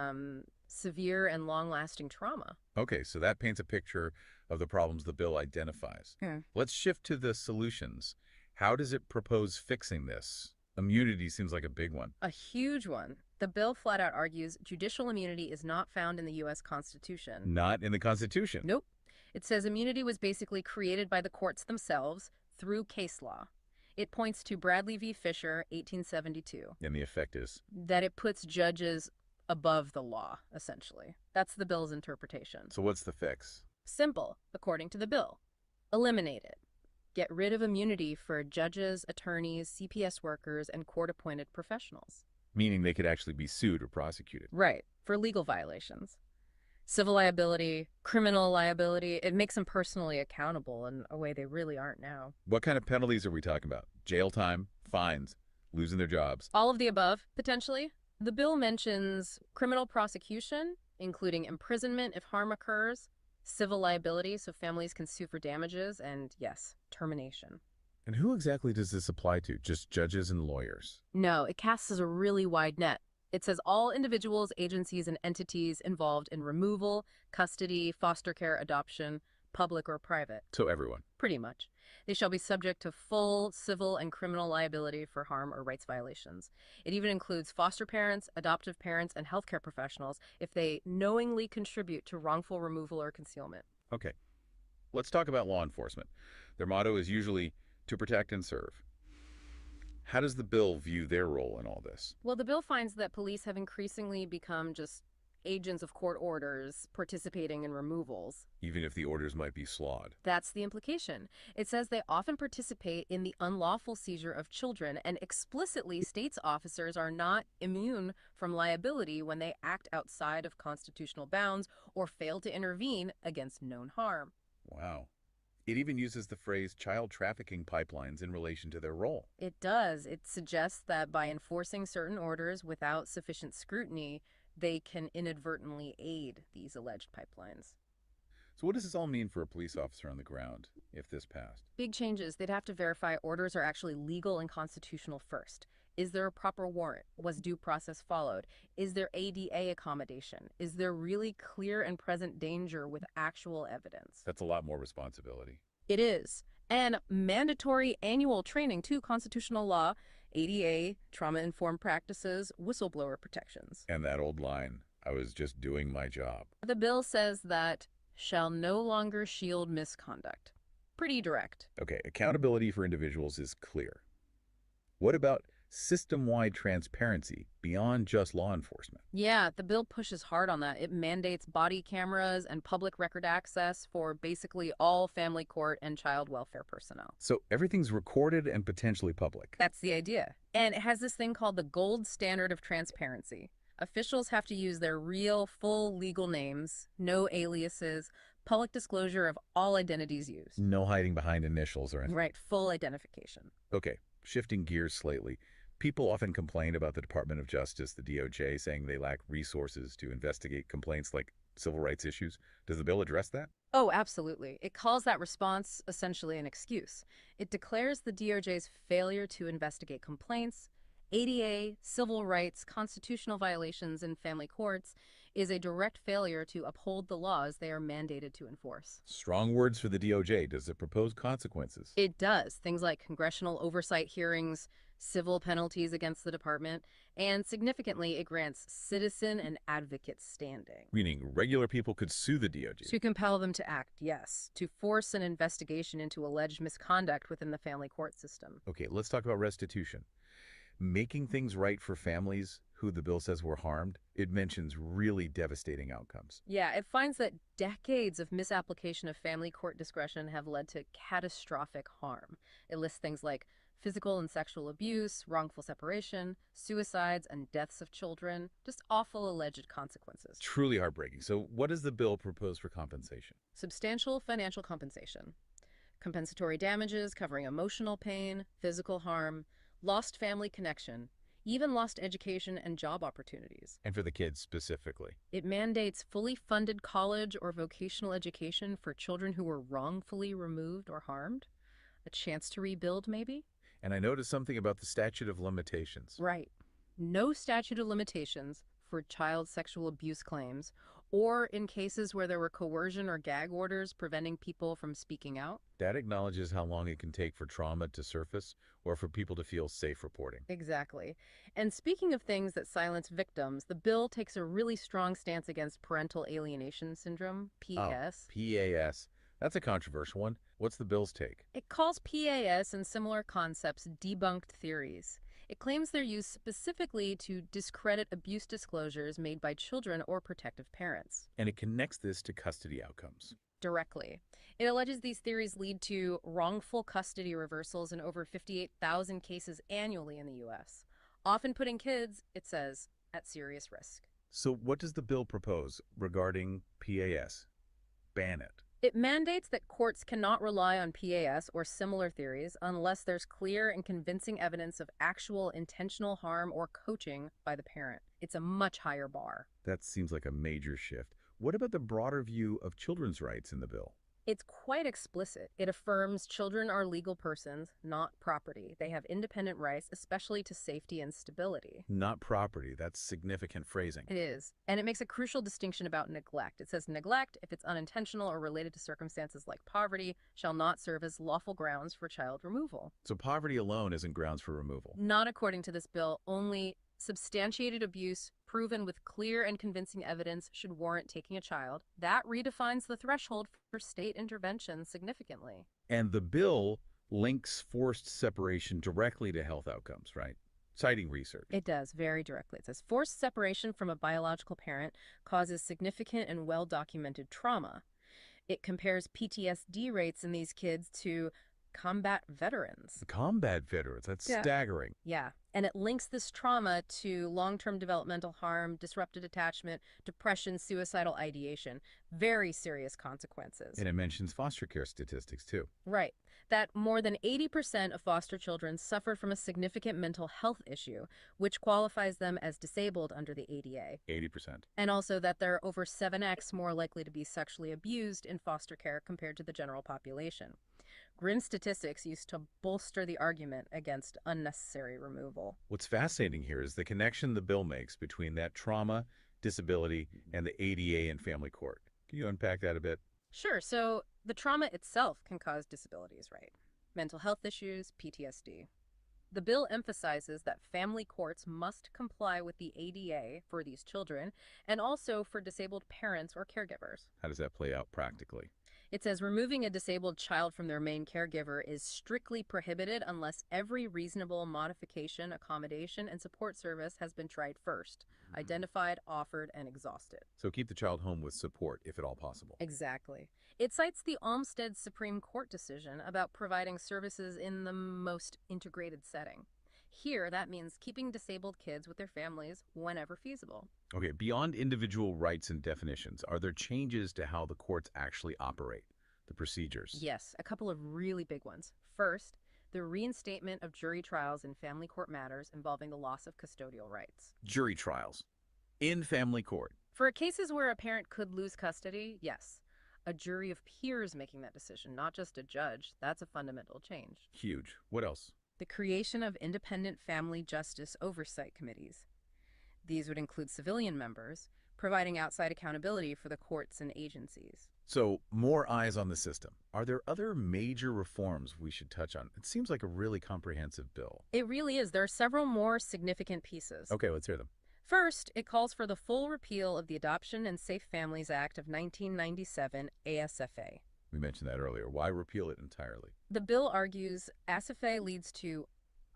severe and long-lasting trauma. Okay, so that paints a picture of the problems the bill identifies. Yeah. Let's shift to the solutions. How does it propose fixing this? Immunity seems like a big one. A huge one. The bill flat out argues judicial immunity is not found in the U.S. Constitution. Not in the Constitution. Nope. It says immunity was basically created by the courts themselves through case law. It points to Bradley v. Fisher, 1872. And the effect is? That it puts judges above the law, essentially. That's the bill's interpretation. So what's the fix? Simple, according to the bill. Eliminate it. Get rid of immunity for judges, attorneys, CPS workers, and court-appointed professionals. Meaning they could actually be sued or prosecuted. Right, for legal violations. Civil liability, criminal liability, it makes them personally accountable in a way they really aren't now. What kind of penalties are we talking about? Jail time, fines, losing their jobs? All of the above, potentially. The bill mentions criminal prosecution, including imprisonment if harm occurs, civil liability so families can sue for damages, and yes, termination. And who exactly does this apply to? Just judges and lawyers? No, it casts a really wide net. It says all individuals, agencies, and entities involved in removal, custody, foster care, adoption, public or private. So everyone? Pretty much. They shall be subject to full civil and criminal liability for harm or rights violations. It even includes foster parents, adoptive parents, and healthcare professionals if they knowingly contribute to wrongful removal or concealment. Okay. Let's talk about law enforcement. Their motto is usually to protect and serve. How does the bill view their role in all this? Well, the bill finds that police have increasingly become just agents of court orders participating in removals. Even if the orders might be slawed. That's the implication. It says they often participate in the unlawful seizure of children and explicitly states officers are not immune from liability when they act outside of constitutional bounds or fail to intervene against known harm. Wow. It even uses the phrase child trafficking pipelines in relation to their role. It does. It suggests that by enforcing certain orders without sufficient scrutiny, they can inadvertently aid these alleged pipelines. So what does this all mean for a police officer on the ground if this passed? Big changes. They'd have to verify orders are actually legal and constitutional first. Is there a proper warrant? Was due process followed? Is there ADA accommodation? Is there really clear and present danger with actual evidence? That's a lot more responsibility. It is. And mandatory annual training to constitutional law, ADA, trauma-informed practices, whistleblower protections. And that old line, I was just doing my job. The bill says that shall no longer shield misconduct. Pretty direct. Okay, accountability for individuals is clear. What about system-wide transparency beyond just law enforcement. Yeah, the bill pushes hard on that. It mandates body cameras and public record access for basically all family court and child welfare personnel. So everything's recorded and potentially public. That's the idea. And it has this thing called the gold standard of transparency. Officials have to use their real, full legal names, no aliases, public disclosure of all identities used. No hiding behind initials or anything. Right, full identification. Okay, shifting gears slightly. People often complain about the Department of Justice, the DOJ, saying they lack resources to investigate complaints like civil rights issues. Does the bill address that? Oh, absolutely. It calls that response essentially an excuse. It declares the DOJ's failure to investigate complaints, ADA, civil rights, constitutional violations in family courts is a direct failure to uphold the laws they are mandated to enforce. Strong words for the DOJ. Does it propose consequences? It does. Things like congressional oversight hearings, civil penalties against the department, and significantly, it grants citizen and advocate standing. Meaning regular people could sue the DOJ. To compel them to act, yes. To force an investigation into alleged misconduct within the family court system. Okay, let's talk about restitution. Making things right for families who the bill says were harmed, it mentions really devastating outcomes. Yeah, it finds that decades of misapplication of family court discretion have led to catastrophic harm. It lists things like physical and sexual abuse, wrongful separation, suicides, and deaths of children. Just awful alleged consequences. Truly heartbreaking. So what does the bill propose for compensation? Substantial financial compensation. Compensatory damages covering emotional pain, physical harm, lost family connection, even lost education and job opportunities. And for the kids specifically. It mandates fully funded college or vocational education for children who were wrongfully removed or harmed. A chance to rebuild, maybe? And I noticed something about the statute of limitations. Right. No statute of limitations for child sexual abuse claims or in cases where there were coercion or gag orders preventing people from speaking out. That acknowledges how long it can take for trauma to surface or for people to feel safe reporting. Exactly. And speaking of things that silence victims, the bill takes a really strong stance against parental alienation syndrome, PAS. Oh, PAS. That's a controversial one. What's the bill's take? It calls PAS and similar concepts debunked theories. It claims they're used specifically to discredit abuse disclosures made by children or protective parents. And it connects this to custody outcomes. Directly. It alleges these theories lead to wrongful custody reversals in over 58,000 cases annually in the U.S., often putting kids, it says, at serious risk. So what does the bill propose regarding PAS? Ban it. It mandates that courts cannot rely on PAS or similar theories unless there's clear and convincing evidence of actual intentional harm or coaching by the parent. It's a much higher bar. That seems like a major shift. What about the broader view of children's rights in the bill? It's quite explicit. It affirms children are legal persons, not property. They have independent rights, especially to safety and stability. Not property. That's significant phrasing. It is. And it makes a crucial distinction about neglect. It says neglect, if it's unintentional or related to circumstances like poverty, shall not serve as lawful grounds for child removal. So poverty alone isn't grounds for removal? Not according to this bill. Only substantiated abuse proven with clear and convincing evidence should warrant taking a child. That redefines the threshold for state intervention significantly. And the bill links forced separation directly to health outcomes, right? Citing research. It does, very directly. It says forced separation from a biological parent causes significant and well-documented trauma. It compares PTSD rates in these kids to combat veterans. Combat veterans, that's staggering. Yeah, and it links this trauma to long-term developmental harm, disrupted attachment, depression, suicidal ideation. Very serious consequences. And it mentions foster care statistics too. Right, that more than 80% of foster children suffer from a significant mental health issue, which qualifies them as disabled under the ADA. 80%. And also that they're over 7x more likely to be sexually abused in foster care compared to the general population. Grim statistics used to bolster the argument against unnecessary removal. What's fascinating here is the connection the bill makes between that trauma, disability, and the ADA and family court. Can you unpack that a bit? Sure. So the trauma itself can cause disabilities, right? Mental health issues, PTSD. The bill emphasizes that family courts must comply with the ADA for these children and also for disabled parents or caregivers. How does that play out practically? It says removing a disabled child from their main caregiver is strictly prohibited unless every reasonable modification, accommodation, and support service has been tried first, identified, offered, and exhausted. So keep the child home with support, if at all possible. Exactly. It cites the Olmsted Supreme Court decision about providing services in the most integrated setting. Here, that means keeping disabled kids with their families whenever feasible. Okay, beyond individual rights and definitions, are there changes to how the courts actually operate, the procedures? Yes, a couple of really big ones. First, the reinstatement of jury trials in family court matters involving the loss of custodial rights. Jury trials in family court. For cases where a parent could lose custody, yes. A jury of peers making that decision, not just a judge. That's a fundamental change. Huge. What else? The creation of independent family justice oversight committees. These would include civilian members, providing outside accountability for the courts and agencies. So, more eyes on the system. Are there other major reforms we should touch on? It seems like a really comprehensive bill. It really is. There are several more significant pieces. Okay, let's hear them. First, it calls for the full repeal of the Adoption and Safe Families Act of 1997, ASFA. We mentioned that earlier. Why repeal it entirely? The bill argues ASFA leads to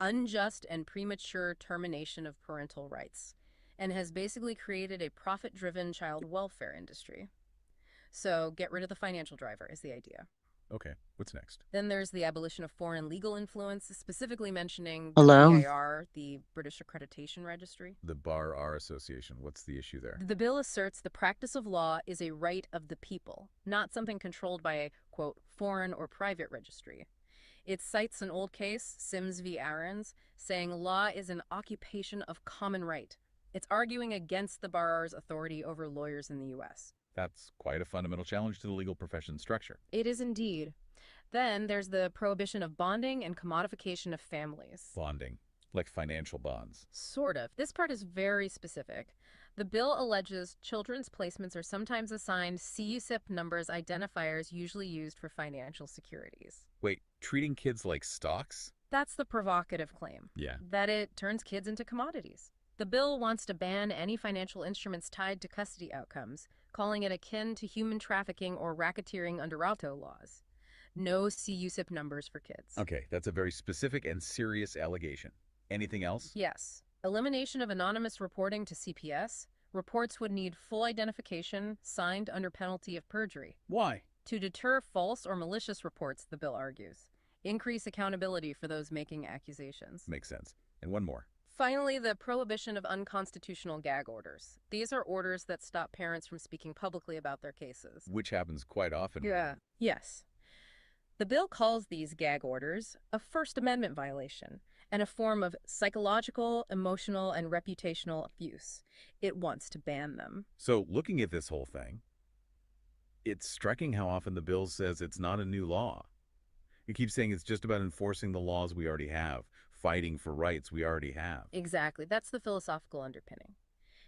unjust and premature termination of parental rights and has basically created a profit-driven child welfare industry. So get rid of the financial driver is the idea. Okay, what's next? Then there's the abolition of foreign legal influence, specifically mentioning Hello? the BAR, the British Accreditation Registry. The Bar Association. What's the issue there? The bill asserts the practice of law is a right of the people, not something controlled by a, quote, foreign or private registry. It cites an old case, Sims v. Aarons, saying law is an occupation of common right. It's arguing against the bar's authority over lawyers in the U.S. That's quite a fundamental challenge to the legal profession structure. It is indeed. Then there's the prohibition of bonding and commodification of families. Bonding, like financial bonds. Sort of. This part is very specific. The bill alleges children's placements are sometimes assigned CUSIP numbers identifiers usually used for financial securities. Wait, treating kids like stocks? That's the provocative claim. Yeah. That it turns kids into commodities. The bill wants to ban any financial instruments tied to custody outcomes, calling it akin to human trafficking or racketeering under auto laws. No CUSIP numbers for kids. Okay, that's a very specific and serious allegation. Anything else? Yes. Elimination of anonymous reporting to CPS. Reports would need full identification, signed under penalty of perjury. Why? To deter false or malicious reports, the bill argues. Increase accountability for those making accusations. Makes sense. And one more. Finally, the prohibition of unconstitutional gag orders. These are orders that stop parents from speaking publicly about their cases. Which happens quite often. Yeah. Yes. The bill calls these gag orders a First Amendment violation and a form of psychological, emotional, and reputational abuse. It wants to ban them. So, looking at this whole thing, it's striking how often the bill says it's not a new law. It keeps saying it's just about enforcing the laws we already have, fighting for rights we already have. Exactly. That's the philosophical underpinning.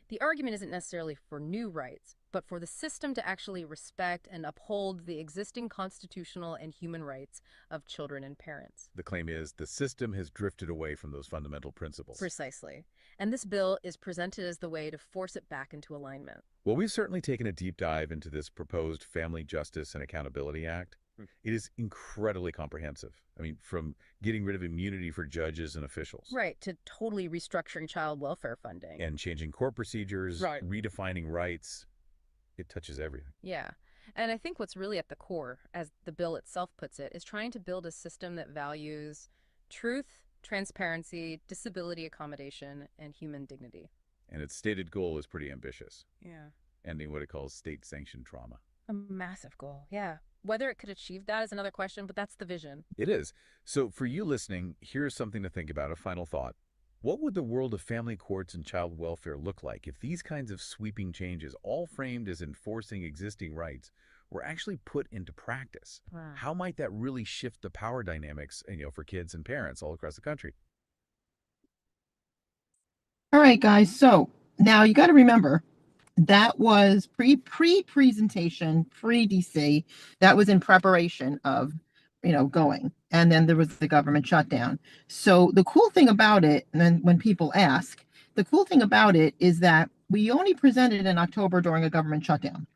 The argument isn't necessarily for new rights, but for the system to actually respect and uphold the existing constitutional and human rights of children and parents. The claim is the system has drifted away from those fundamental principles. Precisely. And this bill is presented as the way to force it back into alignment. Well, we've certainly taken a deep dive into this proposed Family Justice and Accountability Act. It is incredibly comprehensive. I mean, from getting rid of immunity for judges and officials. Right, to totally restructuring child welfare funding. And changing court procedures, Right. redefining rights. It touches everything. Yeah. And I think what's really at the core, as the bill itself puts it, is trying to build a system that values truth, transparency, disability accommodation, and human dignity. And its stated goal is pretty ambitious. Yeah. Ending what it calls state-sanctioned trauma. A massive goal, yeah. Whether it could achieve that is another question, but that's the vision. It is. So for you listening, here's something to think about, a final thought. What would the world of family courts and child welfare look like if these kinds of sweeping changes, all framed as enforcing existing rights, were actually put into practice? Wow. How might that really shift the power dynamics, for kids and parents all across the country? All right, guys. So now you got to remember that was pre-presentation, pre-DC. That was in preparation of, going. And then there was the government shutdown. So the cool thing about it, and then when people ask, the cool thing about it is that we only presented in October during a government shutdown.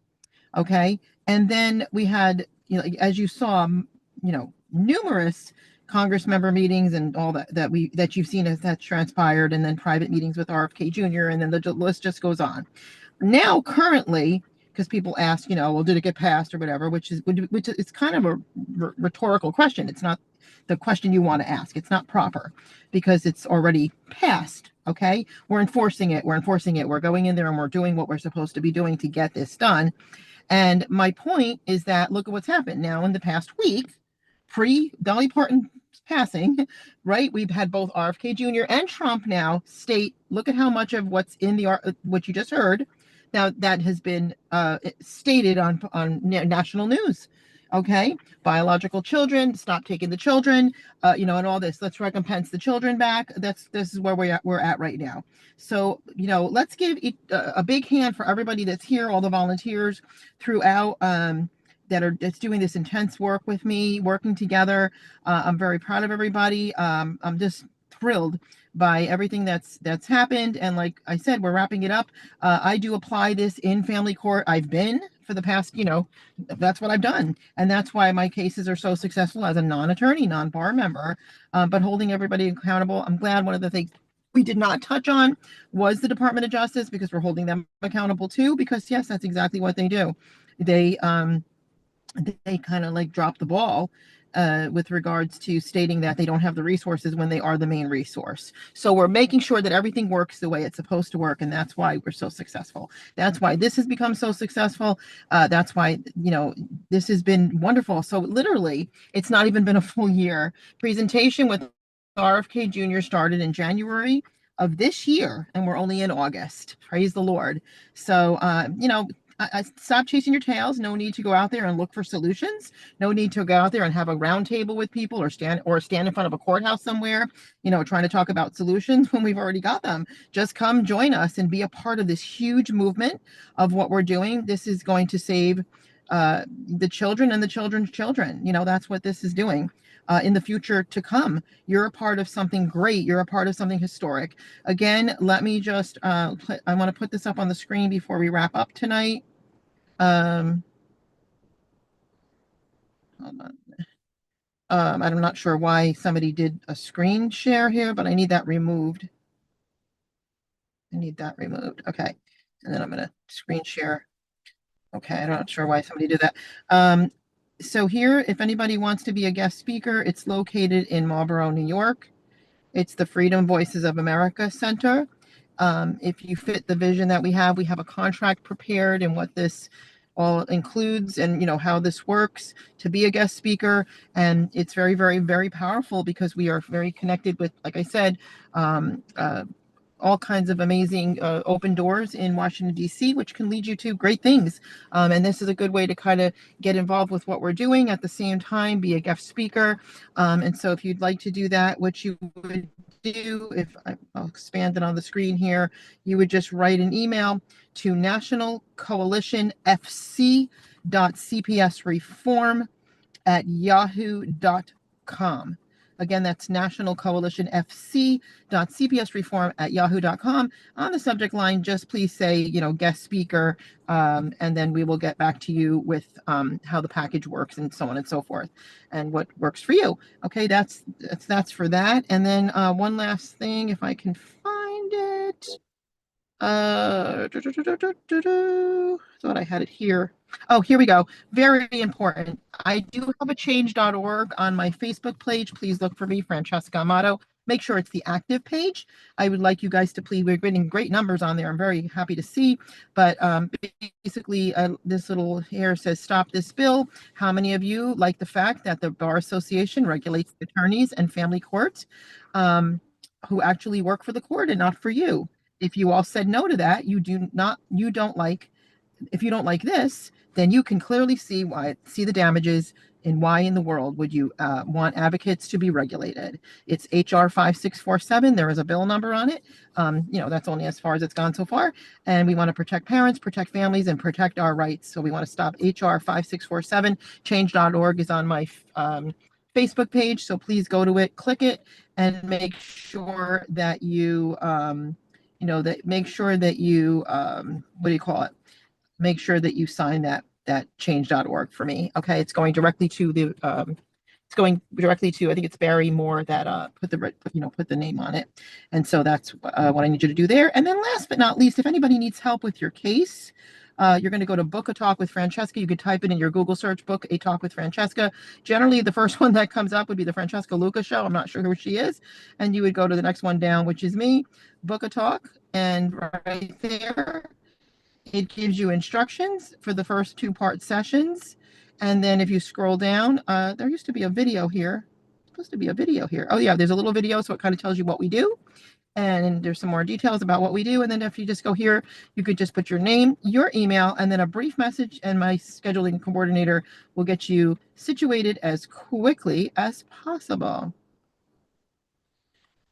Okay. And then we had, you know, as you saw, you know, numerous Congress member meetings and all that you've seen as that's transpired, and then private meetings with RFK Jr., and then the list just goes on. Now, currently, because people ask, you know, well, did it get passed or whatever, which is it's kind of a rhetorical question. It's not the question you want to ask. It's not proper because it's already passed. Okay, we're enforcing it. We're going in there and we're doing what we're supposed to be doing to get this done. And my point is that look at what's happened now in the past week, pre Dolly Parton passing, right? We've had both RFK Jr. and Trump now state, look at how much of what's in the what you just heard now that has been stated on national news. Okay, biological children, stop taking the children, you know, and all this. Let's recompense the children back. This is where we're at right now. So, you know, let's give a big hand for everybody that's here, all the volunteers throughout that's doing this intense work with me, working together. I'm very proud of everybody. I'm just thrilled by everything that's happened. And like I said, we're wrapping it up. I do apply this in family court. I've been for the past, you know, that's what I've done. And that's why my cases are so successful as a non-attorney, non-bar member, but holding everybody accountable. I'm glad one of the things we did not touch on was the Department of Justice, because we're holding them accountable too, because yes, that's exactly what they do. They kind of like drop the ball with regards to stating that they don't have the resources when they are the main resource. So we're making sure that everything works the way it's supposed to work, and that's why we're so successful. That's why this has become so successful. That's why, you know, this has been wonderful. So literally, it's not even been a full year. Presentation with RFK Jr. started in January of this year, and we're only in August. Praise the Lord. So, you know, stop chasing your tails. No need to go out there and look for solutions. No need to go out there and have a round table with people or stand in front of a courthouse somewhere, you know, trying to talk about solutions when we've already got them. Just come join us and be a part of this huge movement of what we're doing. This is going to save the children and the children's children. You know, that's what this is doing. In the future to come, you're a part of something great. You're a part of something historic. Again, let me just, I want to put this up on the screen before we wrap up tonight. Hold on. I'm not sure why somebody did a screen share here, but I need that removed. Okay. And then I'm going to screen share. Okay. I'm not sure why somebody did that. So here, if anybody wants to be a guest speaker, it's located in Marlboro, New York. It's the Freedom Voices of America Center. If you fit the vision that we have a contract prepared and what this all includes and, you know, how this works to be a guest speaker. And it's very, very, very powerful because we are very connected with, like I said, all kinds of amazing open doors in Washington, D.C., which can lead you to great things. And this is a good way to kind of get involved with what we're doing at the same time, be a guest speaker. And so if you'd like to do that, what you would do, if I'll expand it on the screen here, you would just write an email to nationalcoalitionfc.cpsreform@yahoo.com. Again, that's nationalcoalitionfc.cpsreform@yahoo.com. On the subject line, just please say, you know, guest speaker, and then we will get back to you with how the package works and so on and so forth, and what works for you. Okay, that's for that. And then one last thing, if I can find it. Thought I had it here. Oh, here we go. Very important. I do have a change.org on my Facebook page. Please look for me, Francesca Amato. Make sure it's the active page. I would like you guys to please, we're getting great numbers on there. I'm very happy to see. But basically, this little here says, stop this bill. How many of you like the fact that the Bar Association regulates attorneys and family courts who actually work for the court and not for you? If you all said no to that, if you don't like this, then you can clearly see the damages and why in the world would you want advocates to be regulated. It's HR 5647. There is a bill number on it. You know, that's only as far as it's gone so far. And we want to protect parents, protect families, and protect our rights. So we want to stop HR 5647. Change.org is on my Facebook page. So please go to it, click it, and make sure that you make sure that you, what do you call it? Make sure that you sign that that change.org for me. Okay, it's going directly to the I think it's Barry Moore that put the name on it. And so that's what I need you to do there. And then last but not least, if anybody needs help with your case, you're going to go to Book a Talk with Francesca. You could type it in your Google search, Book a Talk with Francesca. Generally, the first one that comes up would be the Francesca Luca Show. I'm not sure who she is. And you would go to the next one down, which is me, Book a Talk. And right there, it gives you instructions for the first 2-part sessions. And then if you scroll down, there used to be a video here. Supposed to be a video here. Oh yeah, there's a little video, so it kind of tells you what we do. And there's some more details about what we do. And then if you just go here, you could just put your name, your email, and then a brief message, and my scheduling coordinator will get you situated as quickly as possible.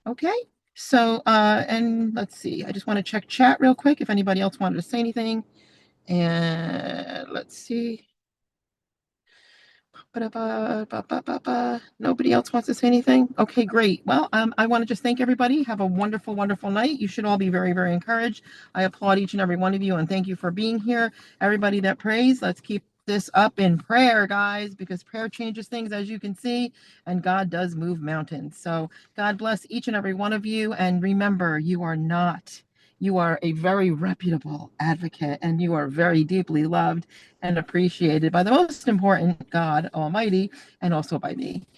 Okay, so, and let's see, I just want to check chat real quick if anybody else wanted to say anything. And let's see. Nobody else wants to say anything? Okay, great. Well, I want to just thank everybody. Have a wonderful, wonderful night. You should all be very, very encouraged. I applaud each and every one of you and thank you for being here. Everybody that prays, let's keep this up in prayer, guys, because prayer changes things, as you can see, and God does move mountains. So God bless each and every one of you. And remember, you are a very reputable advocate, and you are very deeply loved and appreciated by the most important, God Almighty, and also by me.